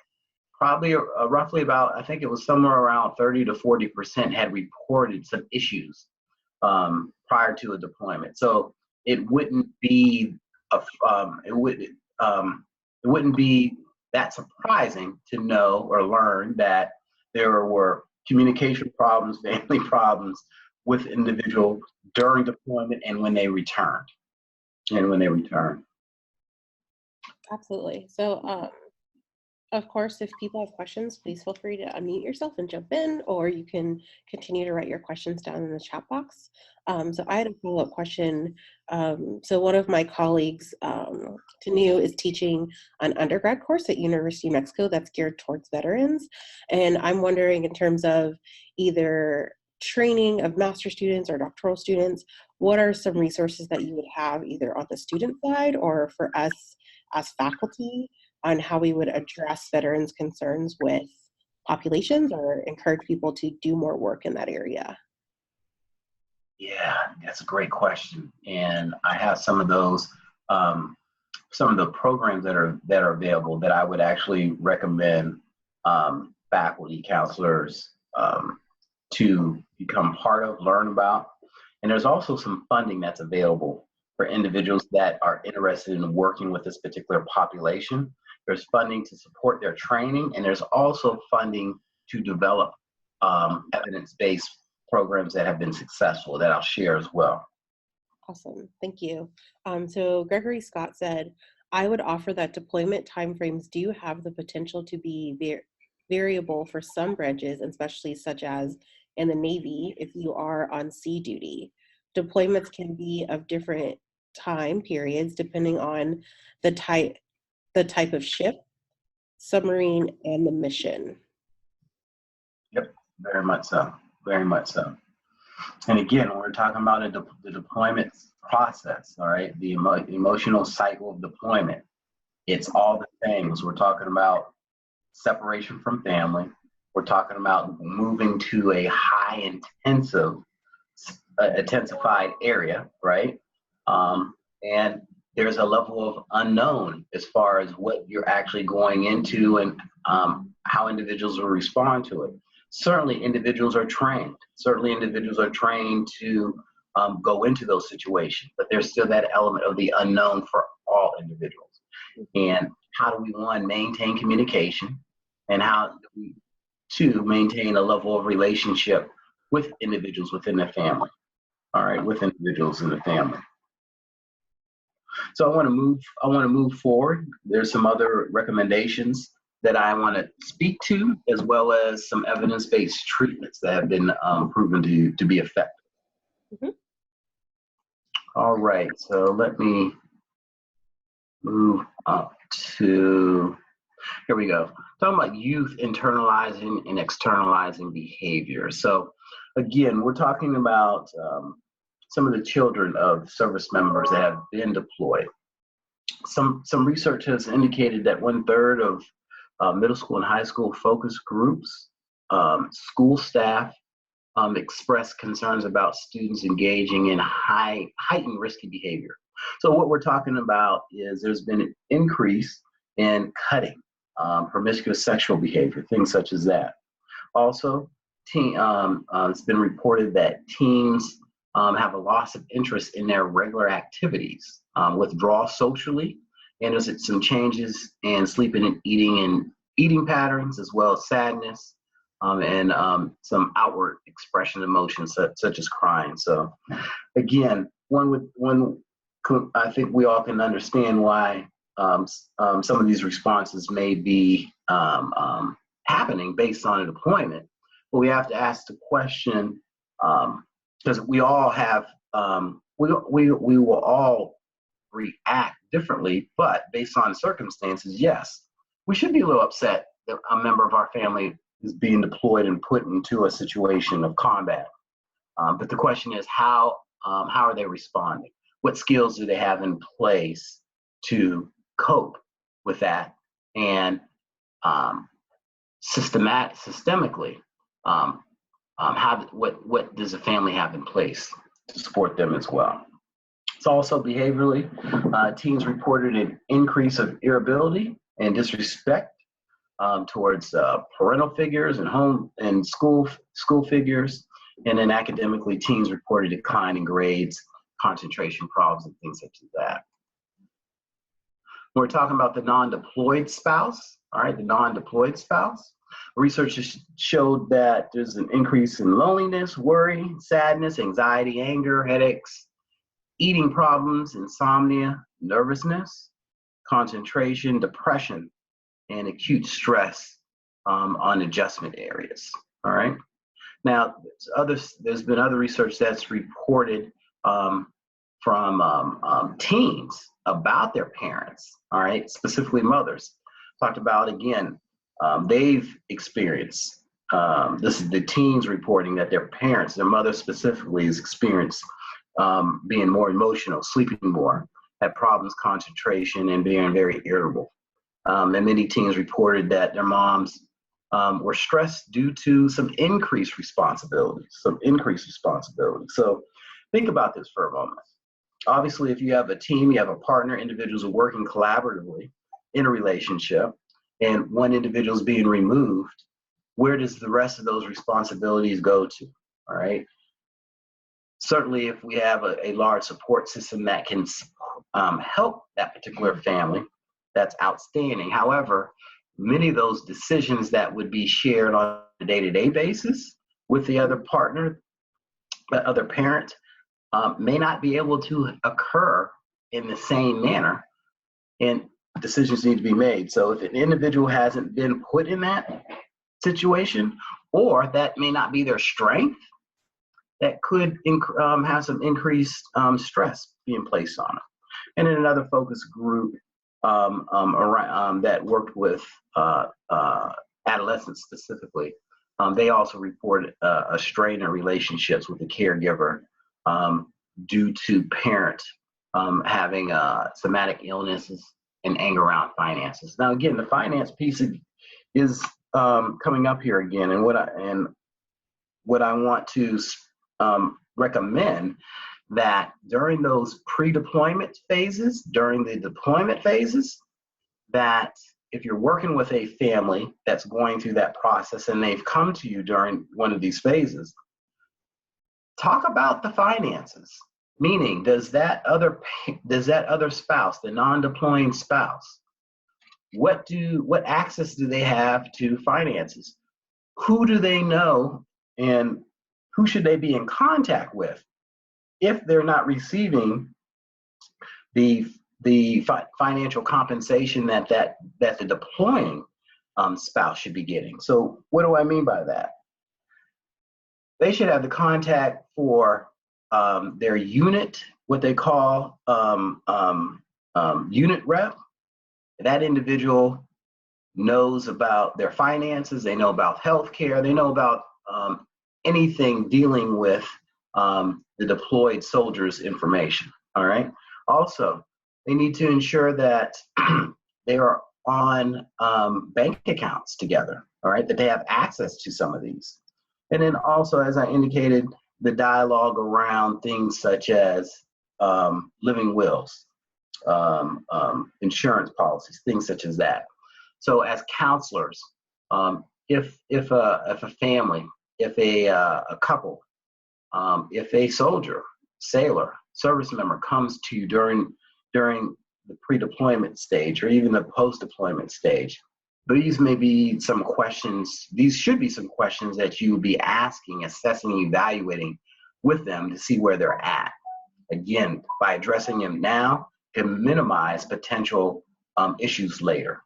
probably roughly about, I think it was somewhere around 30 to 40% had reported some issues prior to a deployment. So it wouldn't be it wouldn't be that surprising to know or learn that there were communication problems, family problems with individuals during deployment and when they returned. Absolutely. So of course, if people have questions, please feel free to unmute yourself and jump in, or you can continue to write your questions down in the chat box. So I had a follow-up question. So one of my colleagues, Tanu, is teaching an undergrad course at University of Mexico that's geared towards veterans. And I'm wondering, in terms of either training of master students or doctoral students, what are some resources that you would have either on the student side or for us as faculty on how we would address veterans' concerns with populations or encourage people to do more work in that area? Yeah, that's a great question. And I have some of those, some of the programs that are available that I would actually recommend faculty, counselors to become part of, learn about. And there's also some funding that's available for individuals that are interested in working with this particular population. There's funding to support their training, and there's also funding to develop evidence-based programs that have been successful that I'll share as well. Awesome, thank you. So Gregory Scott said, I would offer that deployment timeframes do have the potential to be variable for some branches, especially such as in the Navy, if you are on sea duty. Deployments can be of different time periods depending on the type of ship, submarine, and the mission. Yep, very much so, very much so. And again, when we're talking about the deployment process, all right, the emotional cycle of deployment, it's all the things. We're talking about separation from family. We're talking about moving to a high intensified area, right? And there's a level of unknown as far as what you're actually going into and how individuals will respond to it. Certainly individuals are trained. Certainly individuals are trained to go into those situations, but there's still that element of the unknown for all individuals. And how do we, one, maintain communication, and how do we, two, maintain a level of relationship with individuals within the family, all right, with individuals in the family. So I want to move forward. There's some other recommendations that I want to speak to, as well as some evidence-based treatments that have been proven to be effective. Mm-hmm. All right, so let me move up to, here we go. Talking about youth internalizing and externalizing behavior. So again, we're talking about some of the children of service members that have been deployed. Some research has indicated that 1/3 of middle school and high school focus groups, school staff express concerns about students engaging in heightened risky behavior. So what we're talking about is there's been an increase in cutting, promiscuous sexual behavior, things such as that. Also, it's been reported that teens have a loss of interest in their regular activities, withdrawal socially, and there's some changes in sleeping and eating patterns, as well as sadness, and some outward expression of emotions such as crying. So again, I think we all can understand why some of these responses may be happening based on a deployment, but we have to ask the question, because we all have, we will all react differently, but based on circumstances, yes, we should be a little upset that a member of our family is being deployed and put into a situation of combat. But the question is, how are they responding? What skills do they have in place to cope with that? And systemically, what does the family have in place to support them as well? It's also behaviorally, teens reported an increase of irritability and disrespect towards parental figures and home and school figures. And then academically, teens reported decline in grades, concentration problems, and things such as that. When we're talking about the non-deployed spouse, all right, the non-deployed spouse, research has showed that there's an increase in loneliness, worry, sadness, anxiety, anger, headaches, eating problems, insomnia, nervousness, concentration, depression, and acute stress on adjustment areas, all right? Now, there's been other research that's reported from teens about their parents, all right, specifically mothers. Talked about, again, they've experienced, this is the teens reporting that their parents, their mother specifically, has experienced being more emotional, sleeping more, had problems concentration, and being very irritable. And many teens reported that their moms were stressed due to some increased responsibilities. So think about this for a moment. Obviously, if you have a team, you have a partner, individuals are working collaboratively in a relationship, and one individual is being removed, where does the rest of those responsibilities go to, all right? Certainly, if we have a large support system that can help that particular family, that's outstanding. However, many of those decisions that would be shared on a day-to-day basis with the other partner, the other parent, may not be able to occur in the same manner, and decisions need to be made. So if an individual hasn't been put in that situation, or that may not be their strength, that could have some increased stress being placed on them. And then another focus group that worked with adolescents specifically, they also reported a strain in relationships with the caregiver due to parent having somatic illnesses and anger around finances. Now, again, the finance piece is coming up here again, and what I want to recommend that during those pre-deployment phases, during the deployment phases, that if you're working with a family that's going through that process and they've come to you during one of these phases, talk about the finances. Meaning, does that other spouse, the non-deploying spouse, what access do they have to finances? Who do they know, and who should they be in contact with if they're not receiving the financial compensation that the deploying spouse should be getting? So what do I mean by that? They should have the contact for their unit, what they call unit rep. That individual knows about their finances, they know about healthcare, they know about anything dealing with the deployed soldiers' information, all right? Also, they need to ensure that they are on bank accounts together, all right, that they have access to some of these. And then also, as I indicated, the dialogue around things such as living wills, insurance policies, things such as that. So as counselors, if a family, if a couple, if a soldier, sailor, service member comes to you during the pre-deployment stage or even the post-deployment stage, these may be some questions, these should be some questions that you would be asking, assessing, evaluating with them to see where they're at. Again, by addressing them now, can minimize potential issues later.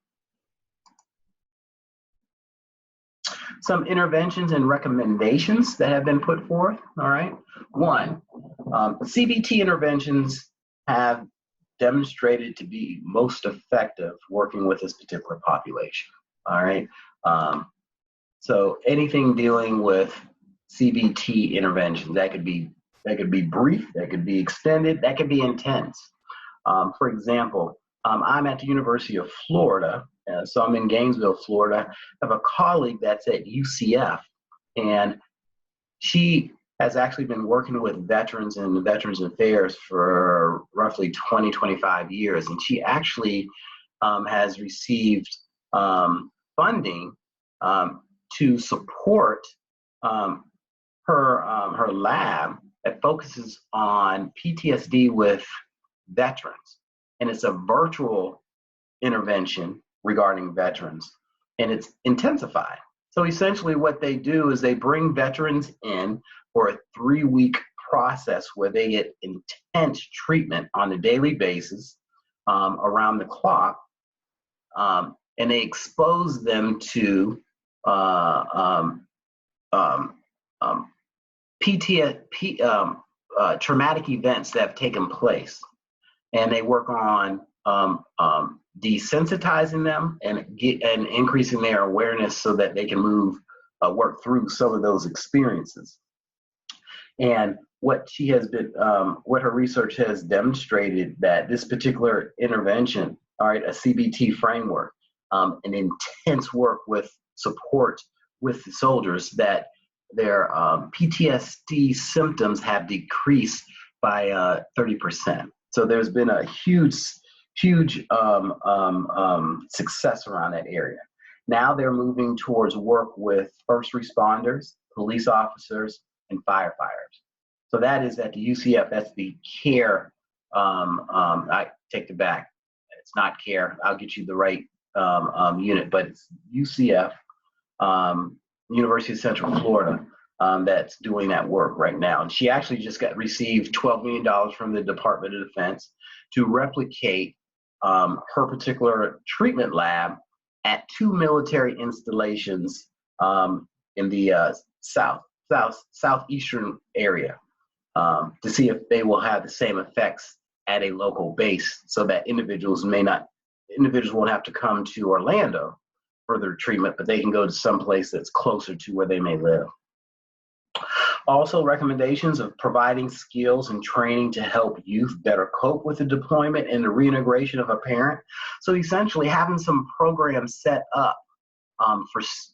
Some interventions and recommendations that have been put forth, all right? One, CBT interventions have demonstrated to be most effective working with this particular population, all right? So anything dealing with CBT interventions, that could be brief, that could be extended, that could be intense. For example, I'm at the University of Florida, so I'm in Gainesville, Florida. I have a colleague that's at UCF, and she has actually been working with veterans and Veterans Affairs for roughly 20, 25 years, and she actually has received funding to support her lab that focuses on PTSD with veterans, and it's a virtual intervention regarding veterans, and it's intensified. So essentially what they do is they bring veterans in for a 3-week process where they get intense treatment on a daily basis around the clock, and they expose them to traumatic events that have taken place. And they work on desensitizing them and increasing their awareness so that they can work through some of those experiences. And what her research has demonstrated, that this particular intervention, all right, a CBT framework, an intense work with support with the soldiers, that their PTSD symptoms have decreased by 30%. So there's been a huge success around that area. Now they're moving towards work with first responders, police officers, and firefighters. So that is at the UCF, that's the care, I take it back. It's not care, I'll get you the right unit, but it's UCF, University of Central Florida, that's doing that work right now. And she actually just received $12 million from the Department of Defense to replicate her particular treatment lab at 2 military installations in the southeastern area, to see if they will have the same effects at a local base, so that individuals won't have to come to Orlando for their treatment, but they can go to some place that's closer to where they may live. Also, recommendations of providing skills and training to help youth better cope with the deployment and the reintegration of a parent. So essentially having some programs set up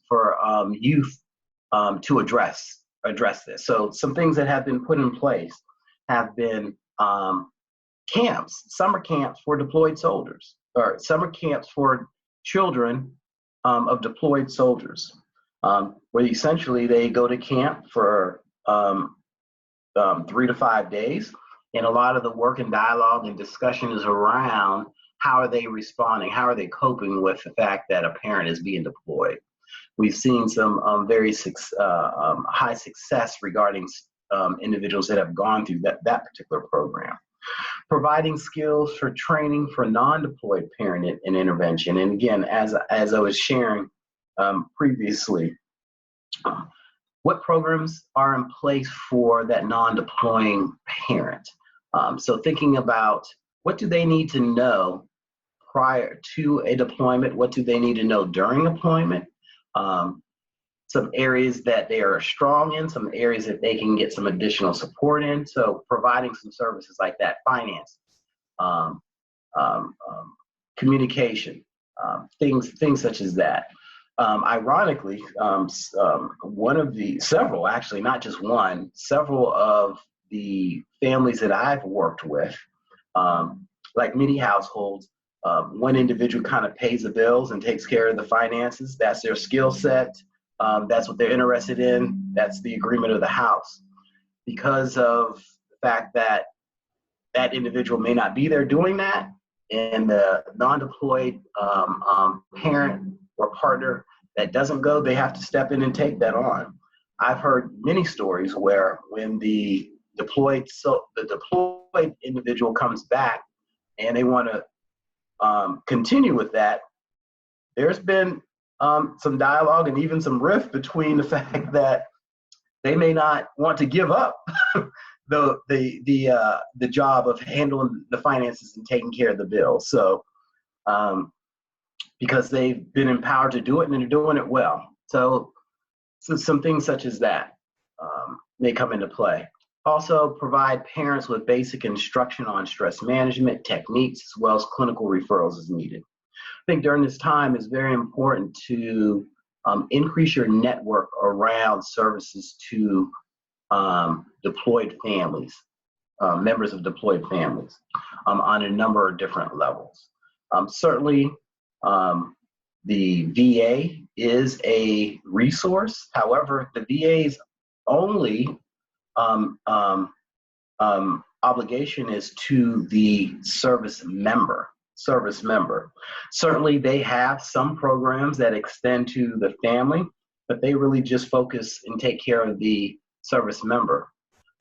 for youth to address this. So some things that have been put in place have been camps, summer camps for deployed soldiers, or summer camps for children of deployed soldiers, where essentially they go to camp for 3 to 5 days, and a lot of the work and dialogue and discussion is around how are they responding, how are they coping with the fact that a parent is being deployed. We've seen some very high success regarding individuals that have gone through that particular program. Providing skills for training for non-deployed parent and intervention. And again, as I was sharing previously, what programs are in place for that non-deploying parent? So thinking about what do they need to know prior to a deployment, what do they need to know during deployment, some areas that they are strong in, some areas that they can get some additional support in. So providing some services like that, finance, communication, things such as that. Ironically, one of the several, actually not just one, several of the families that I've worked with, like many households, one individual kind of pays the bills and takes care of the finances. That's their skill set. That's what they're interested in. That's the agreement of the house. Because of the fact that that individual may not be there doing that, and the non-deployed parent or partner that doesn't go, they have to step in and take that on. I've heard many stories where when the deployed individual comes back and they want to continue with that, there's been some dialogue and even some rift between the fact that they may not want to give up the job of handling the finances and taking care of the bills. So because they've been empowered to do it and they're doing it well. So some things such as that may come into play. Also provide parents with basic instruction on stress management techniques, as well as clinical referrals as needed. I think during this time it's very important to increase your network around services to deployed families, members of deployed families, on a number of different levels. Certainly, the VA is a resource. However, the VA's only obligation is to the service member. Certainly, they have some programs that extend to the family, but they really just focus and take care of the service member.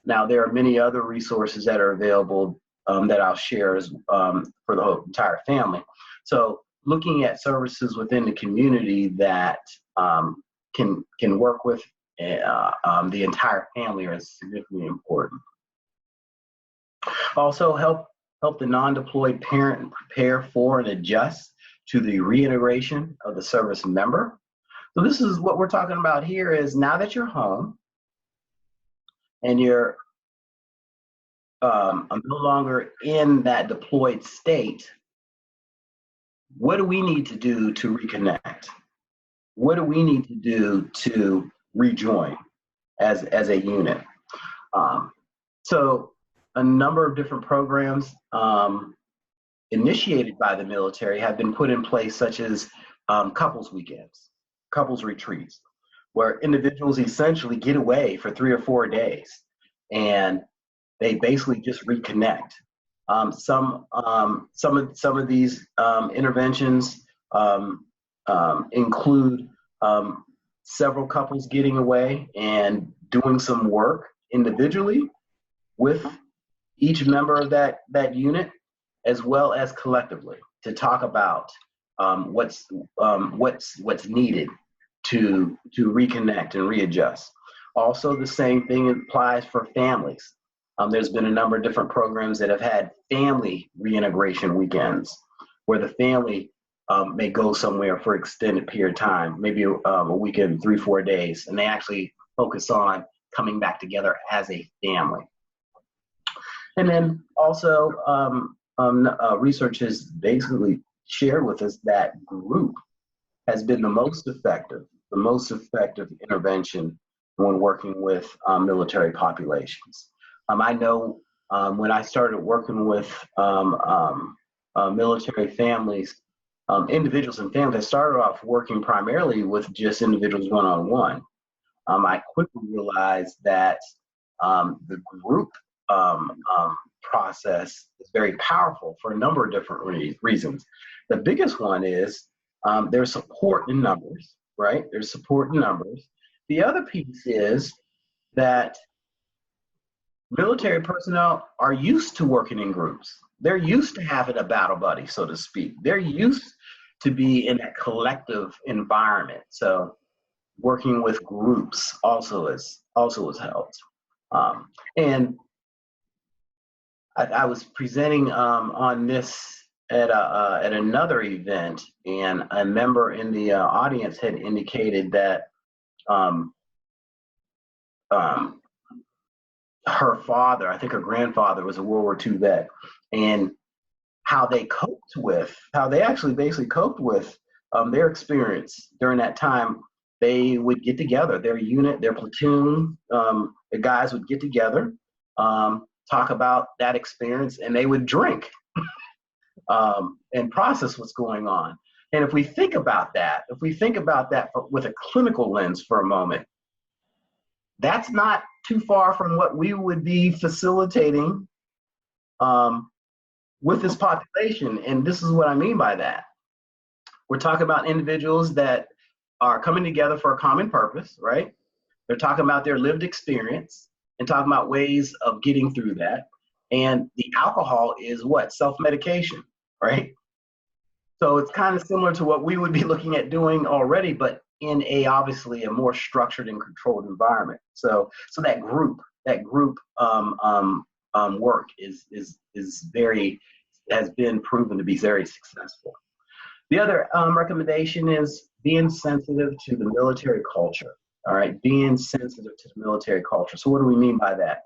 Now, there are many other resources that are available that I'll share for the whole entire family. So looking at services within the community that can work with the entire family is significantly important. Also help the non-deployed parent prepare for and adjust to the reintegration of the service member. So this is what we're talking about here is now that you're home and you're no longer in that deployed state, what do we need to do to reconnect? What do we need to do to rejoin as a unit? So a number of different programs initiated by the military have been put in place, such as couples weekends, couples retreats, where individuals essentially get away for 3 or 4 days and they basically just reconnect. Some of these interventions include several couples getting away and doing some work individually with each member of that unit, as well as collectively, to talk about what's needed to reconnect and readjust. Also, the same thing applies for families. There's been a number of different programs that have had family reintegration weekends, where the family may go somewhere for extended period of time, maybe a weekend, 3-4 days, and they actually focus on coming back together as a family. And then also, research has basically shared with us that group has been the most effective intervention when working with military populations. I know when I started working with military families, individuals and families, I started off working primarily with just individuals one-on-one. I quickly realized that the group process is very powerful for a number of different reasons. The biggest one is there's support in numbers, right? There's support in numbers. The other piece is that military personnel are used to working in groups. They're used to having a battle buddy, so to speak. They're used to be in that collective environment. So working with groups also has helped. And I was presenting on this at another event, and a member in the audience had indicated that her father, I think her grandfather, was a World War II vet, and how they actually basically coped with their experience during that time. They would get together, their unit, their platoon, the guys would get together, talk about that experience, and they would drink and process what's going on. And if we think about that with a clinical lens for a moment, that's not too far from what we would be facilitating with this population. And this is what I mean by that. We're talking about individuals that are coming together for a common purpose, right? They're talking about their lived experience and talking about ways of getting through that. And the alcohol is what? Self-medication, right? So it's kind of similar to what we would be looking at doing already, but in obviously a more structured and controlled environment. So that group work has been proven to be very successful. The other recommendation is being sensitive to the military culture. All right, being sensitive to the military culture. So what do we mean by that?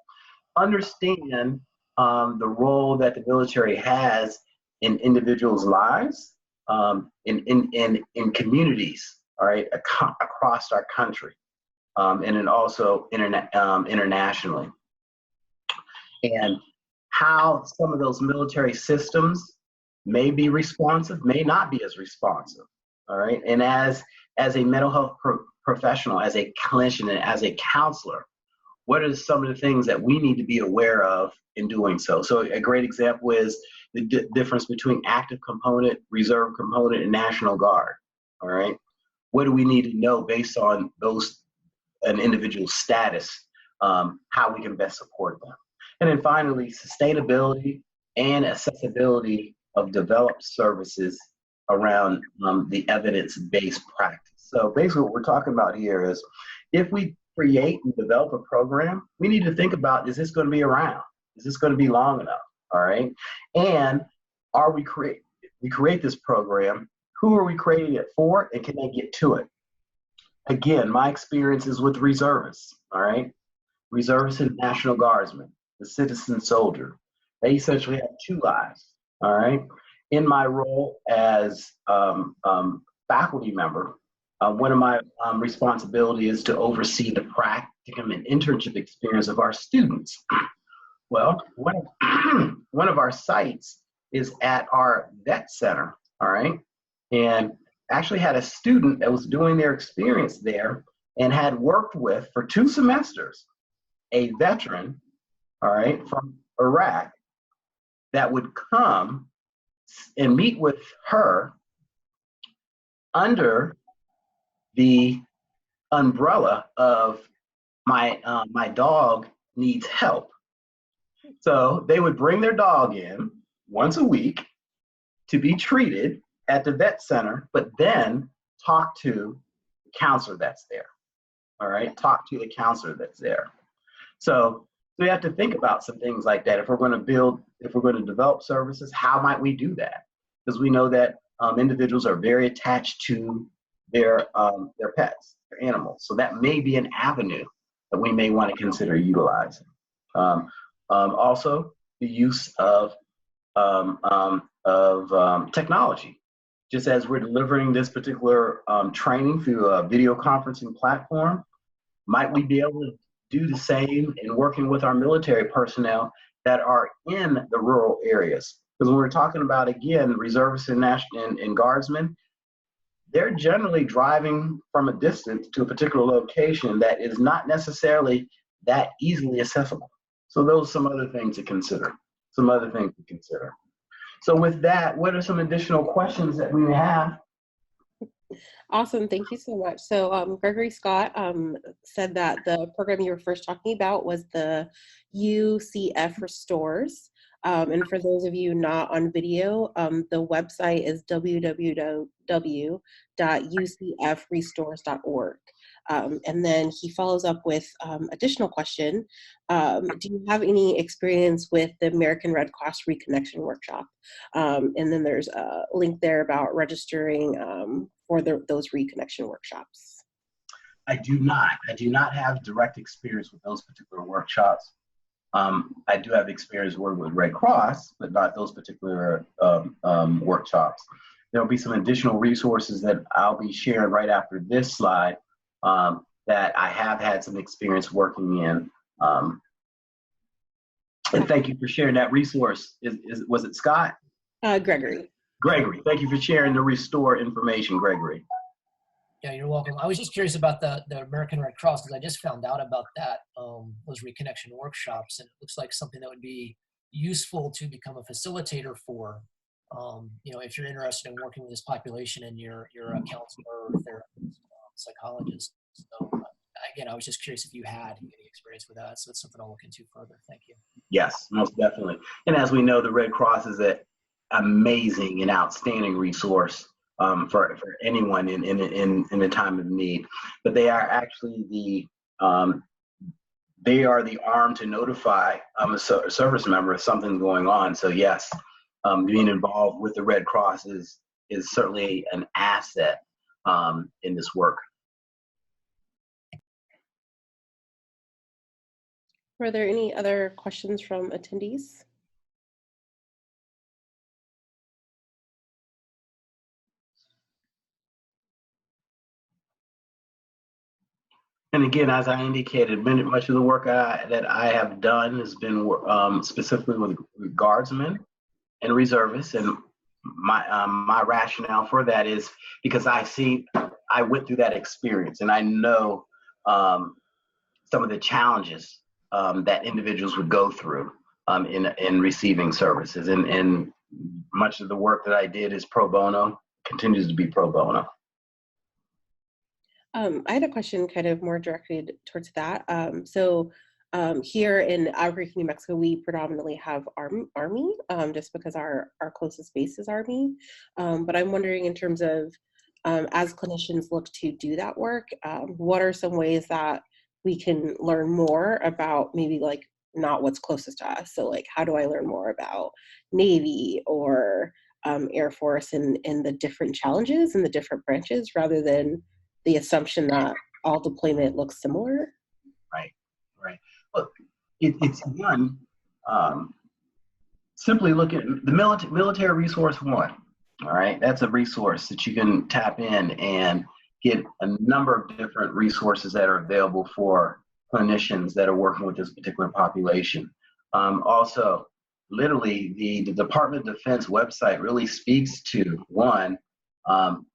Understand the role that the military has in individuals' lives, in communities, all right, across our country, and then also internationally. And how some of those military systems may be responsive, may not be as responsive, all right? And as a mental health professional, as a clinician, and as a counselor, what are some of the things that we need to be aware of in doing so? So a great example is the difference between active component, reserve component, and National Guard, all right? What do we need to know based on an individual's status, how we can best support them? And then finally, sustainability and accessibility of developed services around the evidence-based practice. So basically what we're talking about here is, if we create and develop a program, we need to think about, is this going to be around? Is this going to be long enough? All right. And we create this program, who are we creating it for, and can they get to it? Again, my experience is with reservists, all right? Reservists and National Guardsmen, the citizen soldier. They essentially have two lives, all right? In my role as faculty member, one of my responsibilities is to oversee the practicum and internship experience of our students. Well, one of our sites is at our vet center, all right? And actually had a student that was doing their experience there and had worked with, for 2 semesters, a veteran all right, from Iraq that would come and meet with her under the umbrella of my dog needs help. So they would bring their dog in once a week to be treated at the vet center, but then talk to the counselor that's there. All right, talk to the counselor that's there. So we have to think about some things like that. If we're going to develop services, how might we do that? Because we know that individuals are very attached to their pets, their animals. So that may be an avenue that we may want to consider utilizing. Also, the use of technology. Just as we're delivering this particular training through a video conferencing platform, might we be able to do the same in working with our military personnel that are in the rural areas? Because when we're talking about, again, reservists and guardsmen, they're generally driving from a distance to a particular location that is not necessarily that easily accessible. So those are some other things to consider. So with that, what are some additional questions that we have? Awesome, thank you so much. So Gregory Scott said that the program you were first talking about was the UCF Restores. And for those of you not on video, the website is www.ucfrestores.org. And then he follows up with additional question. Do you have any experience with the American Red Cross Reconnection Workshop? And then there's a link there about registering for those reconnection workshops. I do not have direct experience with those particular workshops. I do have experience working with Red Cross, but not those particular workshops. There'll be some additional resources that I'll be sharing right after this slide that I have had some experience working in. And thank you for sharing that resource. Was it Scott? Gregory. Gregory, thank you for sharing the Restore information, Gregory. Yeah, you're welcome. I was just curious about the American Red Cross because I just found out about that, those reconnection workshops, and it looks like something that would be useful to become a facilitator for. You know, if you're interested in working with this population and you're a counselor or therapist, psychologist. So again, I was just curious if you had any experience with that. So it's something I'll look into further. Thank you. Yes, most definitely. And as we know, the Red Cross is an amazing and outstanding resource for anyone in a time of need. But they are actually the arm to notify a service member if something's going on. So yes, being involved with the Red Cross is certainly an asset in this work. Were there any other questions from attendees? And again, as I indicated, much of the work that I have done has been specifically with guardsmen and reservists. And my rationale for that is because I went through that experience and I know some of the challenges that individuals would go through in receiving services. And much of the work that I did is pro bono, continues to be pro bono. I had a question kind of more directed towards that. Here in Albuquerque, New Mexico, we predominantly have Army, just because our closest base is Army. But I'm wondering in terms of, as clinicians look to do that work, what are some ways that we can learn more about maybe like not what's closest to us? So like, how do I learn more about Navy or Air Force and the different challenges and the different branches rather than the assumption that all deployment looks similar? Right. Look, it's one, simply look at the military resource one. All right, that's a resource that you can tap in and get a number of different resources that are available for clinicians that are working with this particular population. Also, literally, the Department of Defense website really speaks to one,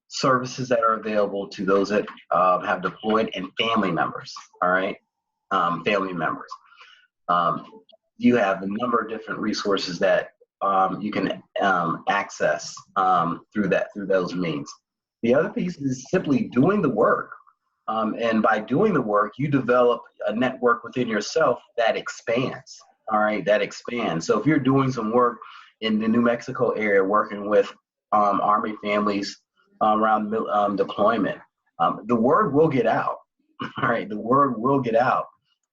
services that are available to those that have deployed and family members, all right? Family members. you have a number of different resources that you can access through those means. The other piece is simply doing the work. And by doing the work, you develop a network within yourself that expands, all right, that expands. So if you're doing some work in the New Mexico area, working with Army families around deployment, the word will get out, all right, the word will get out.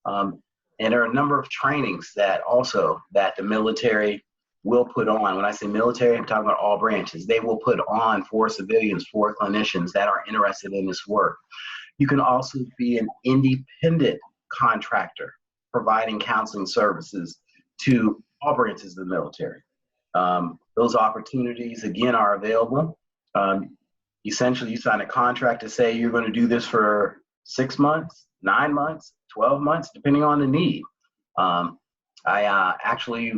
And there are a number of trainings that the military will put on. When I say military, I'm talking about all branches. They will put on for civilians, for clinicians that are interested in this work. You can also be an independent contractor providing counseling services to all branches of the military. Those opportunities, again, are available. Essentially, you sign a contract to say you're going to do this for 6 months, 9 months, 12 months, depending on the need. I actually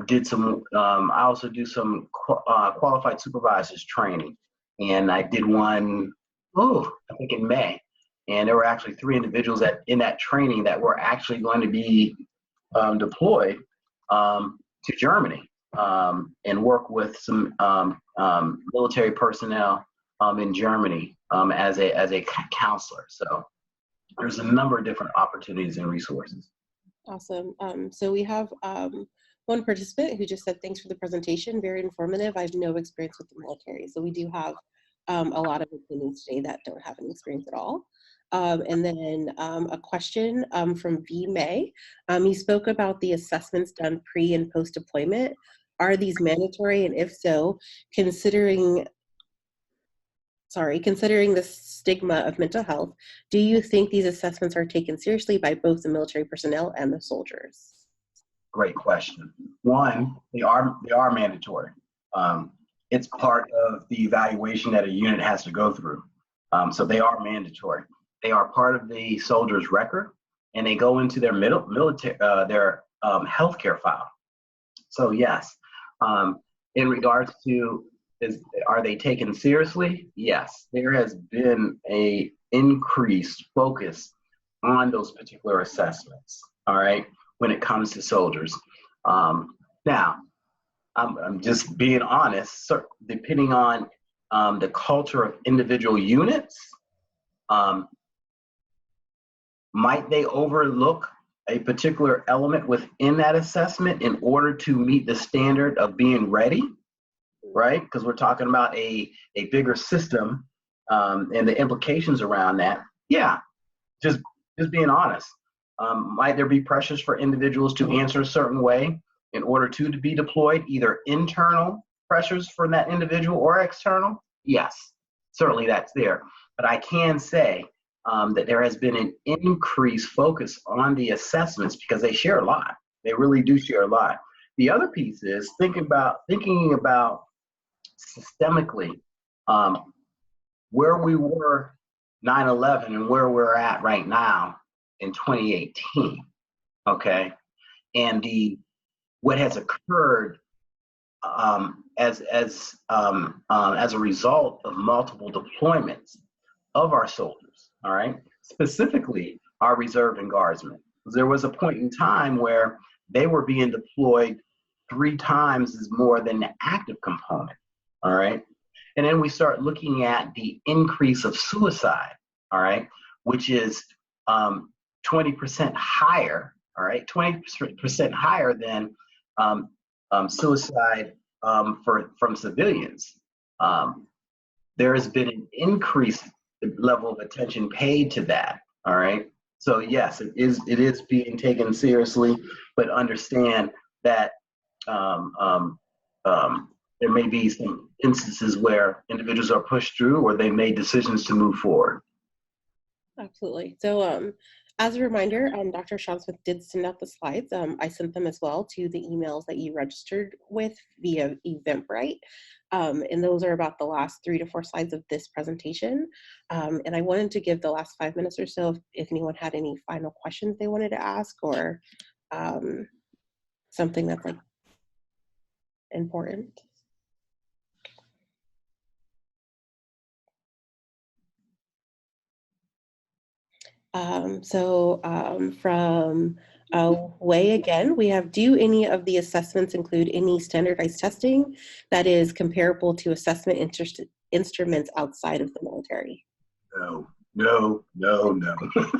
did some, I also do some qualified supervisors training. And I did one, I think in May. And there were actually 3 individuals in that training that were actually going to be deployed to Germany and work with some military personnel in Germany as a counselor. So there's a number of different opportunities and resources. Awesome. So we have one participant who just said, thanks for the presentation, very informative. I have no experience with the military. So we do have a lot of opinions today that don't have any experience at all. And then a question from V. May. You spoke about the assessments done pre and post deployment. Are these mandatory? And if so, considering the stigma of mental health, do you think these assessments are taken seriously by both the military personnel and the soldiers? Great question. One, they are mandatory. It's part of the evaluation that a unit has to go through. So they are mandatory. They are part of the soldier's record, and they go into their military, their healthcare file. So yes, in regards to are they taken seriously? Yes, there has been a increased focus on those particular assessments, all right, when it comes to soldiers. Now, I'm just being honest, so depending on the culture of individual units, might they overlook a particular element within that assessment in order to meet the standard of being ready? Right? Because we're talking about a bigger system and the implications around that. Yeah, just being honest. Might there be pressures for individuals to answer a certain way in order to be deployed, either internal pressures for that individual or external? Yes, certainly that's there. But I can say that there has been an increased focus on the assessments because they share a lot. They really do share a lot. The other piece is thinking about systemically, where we were 9/11 and where we're at right now in 2018, okay, and what has occurred as a result of multiple deployments of our soldiers, all right, specifically our reserve and guardsmen. There was a point in time where they were being deployed 3 times as more than the active component. All right. And then we start looking at the increase of suicide, all right, which is 20% higher, all right, 20% higher than suicide from civilians. There has been an increased level of attention paid to that, all right. So yes, it is being taken seriously, but understand that there may be some instances where individuals are pushed through or they made decisions to move forward. Absolutely. So as a reminder, Dr. Shon Smith did send out the slides. I sent them as well to the emails that you registered with via Eventbrite. And those are about the last 3 to 4 slides of this presentation. And I wanted to give the last 5 minutes or so if anyone had any final questions they wanted to ask or something that's like important. From way again. We have, do any of the assessments include any standardized testing that is comparable to assessment instruments outside of the military? No.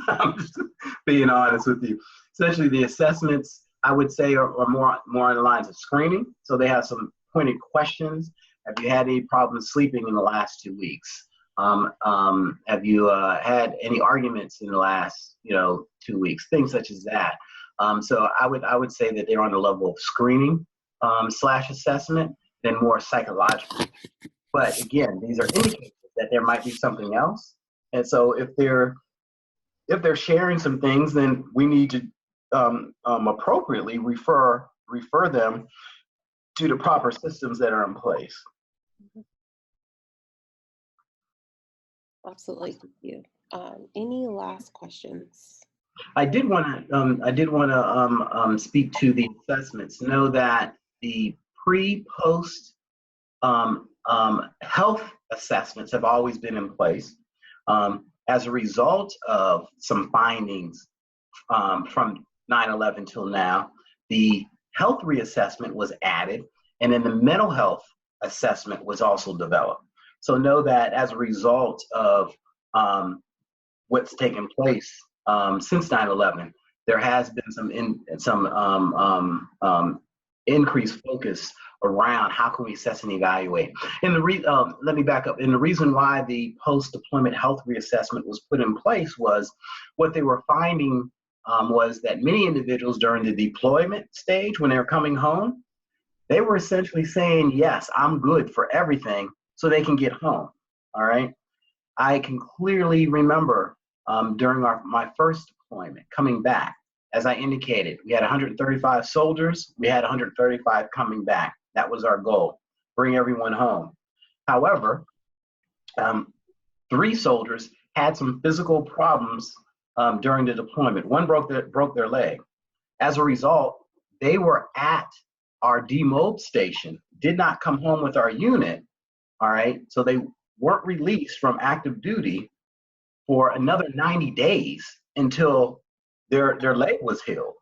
I'm just being honest with you. Essentially, the assessments, I would say, are more on the lines of screening. So they have some pointed questions. Have you had any problems sleeping in the last 2 weeks? Have you had any arguments in the last 2 weeks? Things such as that. So I would say that they're on the level of screening / assessment than more psychological. But again, these are indicators that there might be something else. And so if they're sharing some things, then we need to appropriately refer them to the proper systems that are in place. Absolutely. Thank you. Any last questions? I did want to speak to the assessments. Know that the pre-post health assessments have always been in place. As a result of some findings from 9/11 till now, the health reassessment was added, and then the mental health assessment was also developed. So know that as a result of what's taken place since 9/11, there has been some increased focus around how can we assess and evaluate. And let me back up. And the reason why the post-deployment health reassessment was put in place was what they were finding was that many individuals during the deployment stage, when they were coming home, they were essentially saying, yes, I'm good for everything, so they can get home. All right. I can clearly remember during my first deployment coming back, as I indicated, we had 135 soldiers. We had 135 coming back. That was our goal, bring everyone home. However, 3 soldiers had some physical problems during the deployment. One broke their leg. As a result, they were at our demob station, did not come home with our unit, all right? So they weren't released from active duty for another 90 days until their leg was healed.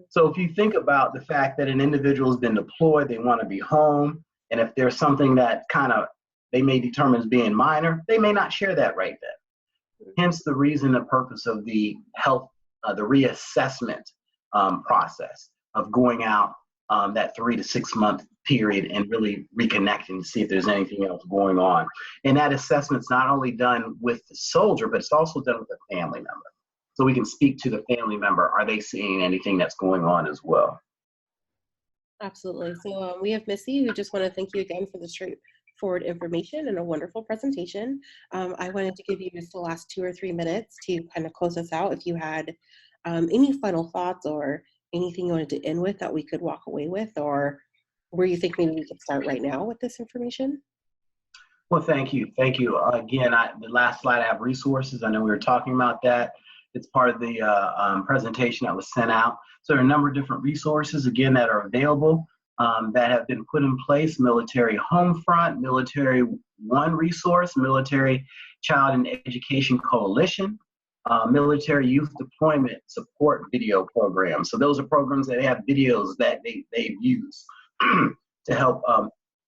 So if you think about the fact that an individual has been deployed, they want to be home, and if there's something that kind of they may determine as being minor, they may not share that right then. Hence the reason, the purpose of the health, the reassessment process of going out that 3 to 6 month period and really reconnecting to see if there's anything else going on. And that assessment's not only done with the soldier, but it's also done with the family member. So we can speak to the family member. Are they seeing anything that's going on as well? Absolutely. So we have Missy, who just want to thank you again for the straightforward information and a wonderful presentation. I wanted to give you just the last 2 or 3 minutes to kind of close us out. If you had any final thoughts or anything you wanted to end with that we could walk away with, or where you think maybe we could start right now with this information? Well, thank you. Thank you. Again, the last slide, I have resources. I know we were talking about that. It's part of the presentation that was sent out. So there are a number of different resources, again, that are available that have been put in place. Military Homefront, Military One Resource, Military Child and Education Coalition, Military Youth Deployment Support Video Program. So those are programs that have videos that they use to help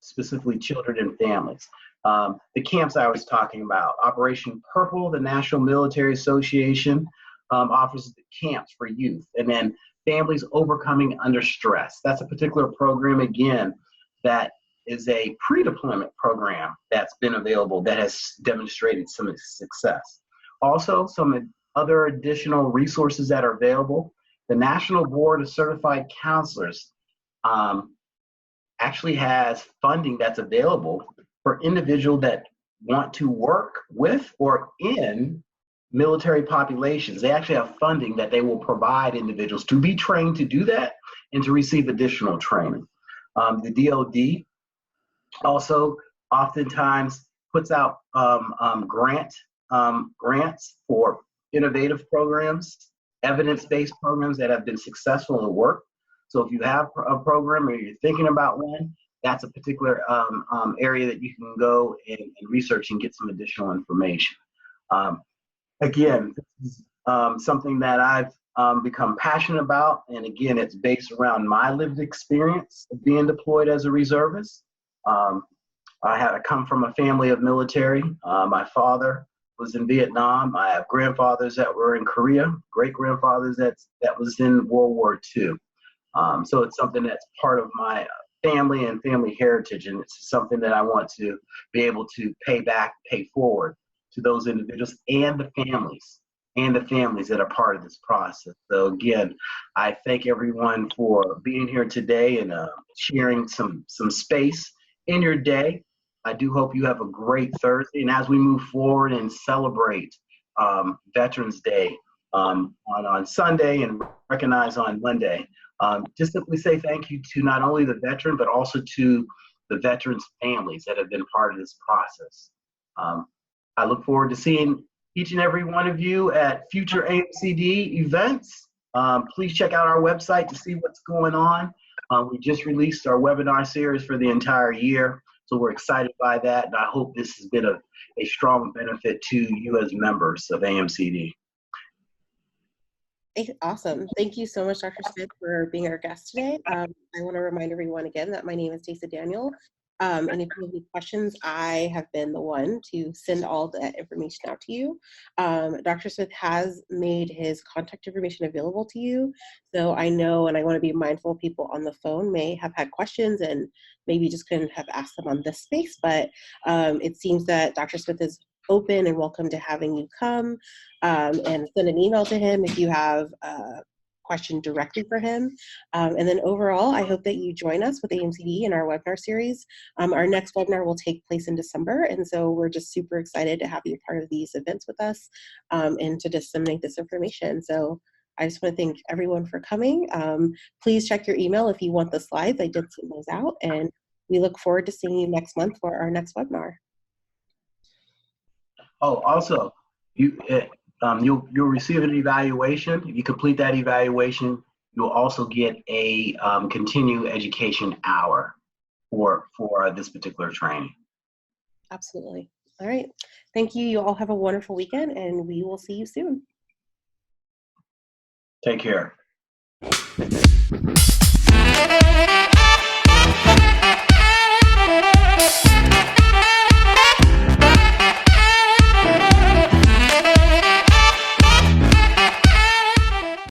specifically children and families. The camps I was talking about, Operation Purple, the National Military Association offers the camps for youth. And then Families Overcoming Under Stress. That's a particular program, again, that is a pre-deployment program that's been available that has demonstrated some success. Also, some other additional resources that are available. The National Board of Certified Counselors actually has funding that's available for individuals that want to work with or in military populations. They actually have funding that they will provide individuals to be trained to do that and to receive additional training. The DoD also oftentimes puts out grants for innovative programs, evidence-based programs that have been successful in work. So if you have a program or you're thinking about one, that's a particular area that you can go and research and get some additional information. Again, this is something that I've become passionate about. And again, it's based around my lived experience of being deployed as a reservist. I come from a family of military. My father was in Vietnam. I have grandfathers that were in Korea, great-grandfathers that was in World War II. So it's something that's part of my family and family heritage, and it's something that I want to be able to pay back, pay forward to those individuals and the families that are part of this process. So again, I thank everyone for being here today and sharing some space in your day. I do hope you have a great Thursday, and as we move forward and celebrate Veterans Day on Sunday and recognize on Monday, just simply say thank you to not only the veteran, but also to the veterans' families that have been part of this process. I look forward to seeing each and every one of you at future AMCD events. Please check out our website to see what's going on. We just released our webinar series for the entire year, so we're excited by that, and I hope this has been a strong benefit to you as members of AMCD. Awesome. Thank you so much, Dr. Smith, for being our guest today. I want to remind everyone again that my name is Taysa Daniel. And if you have any questions, I have been the one to send all that information out to you. Dr. Smith has made his contact information available to you. So I know, and I want to be mindful, people on the phone may have had questions and maybe just couldn't have asked them on this space, but it seems that Dr. Smith is open and welcome to having you come and send an email to him if you have a question directly for him. And then overall, I hope that you join us with AMCD in our webinar series. Our next webinar will take place in December, and so we're just super excited to have you part of these events with us and to disseminate this information. So I just want to thank everyone for coming. Please check your email if you want the slides. I did send those out, and we look forward to seeing you next month for our next webinar. Oh, also, you'll receive an evaluation. If you complete that evaluation, you'll also get a continuing education hour for this particular training. Absolutely. All right. Thank you. You all have a wonderful weekend, and we will see you soon. Take care.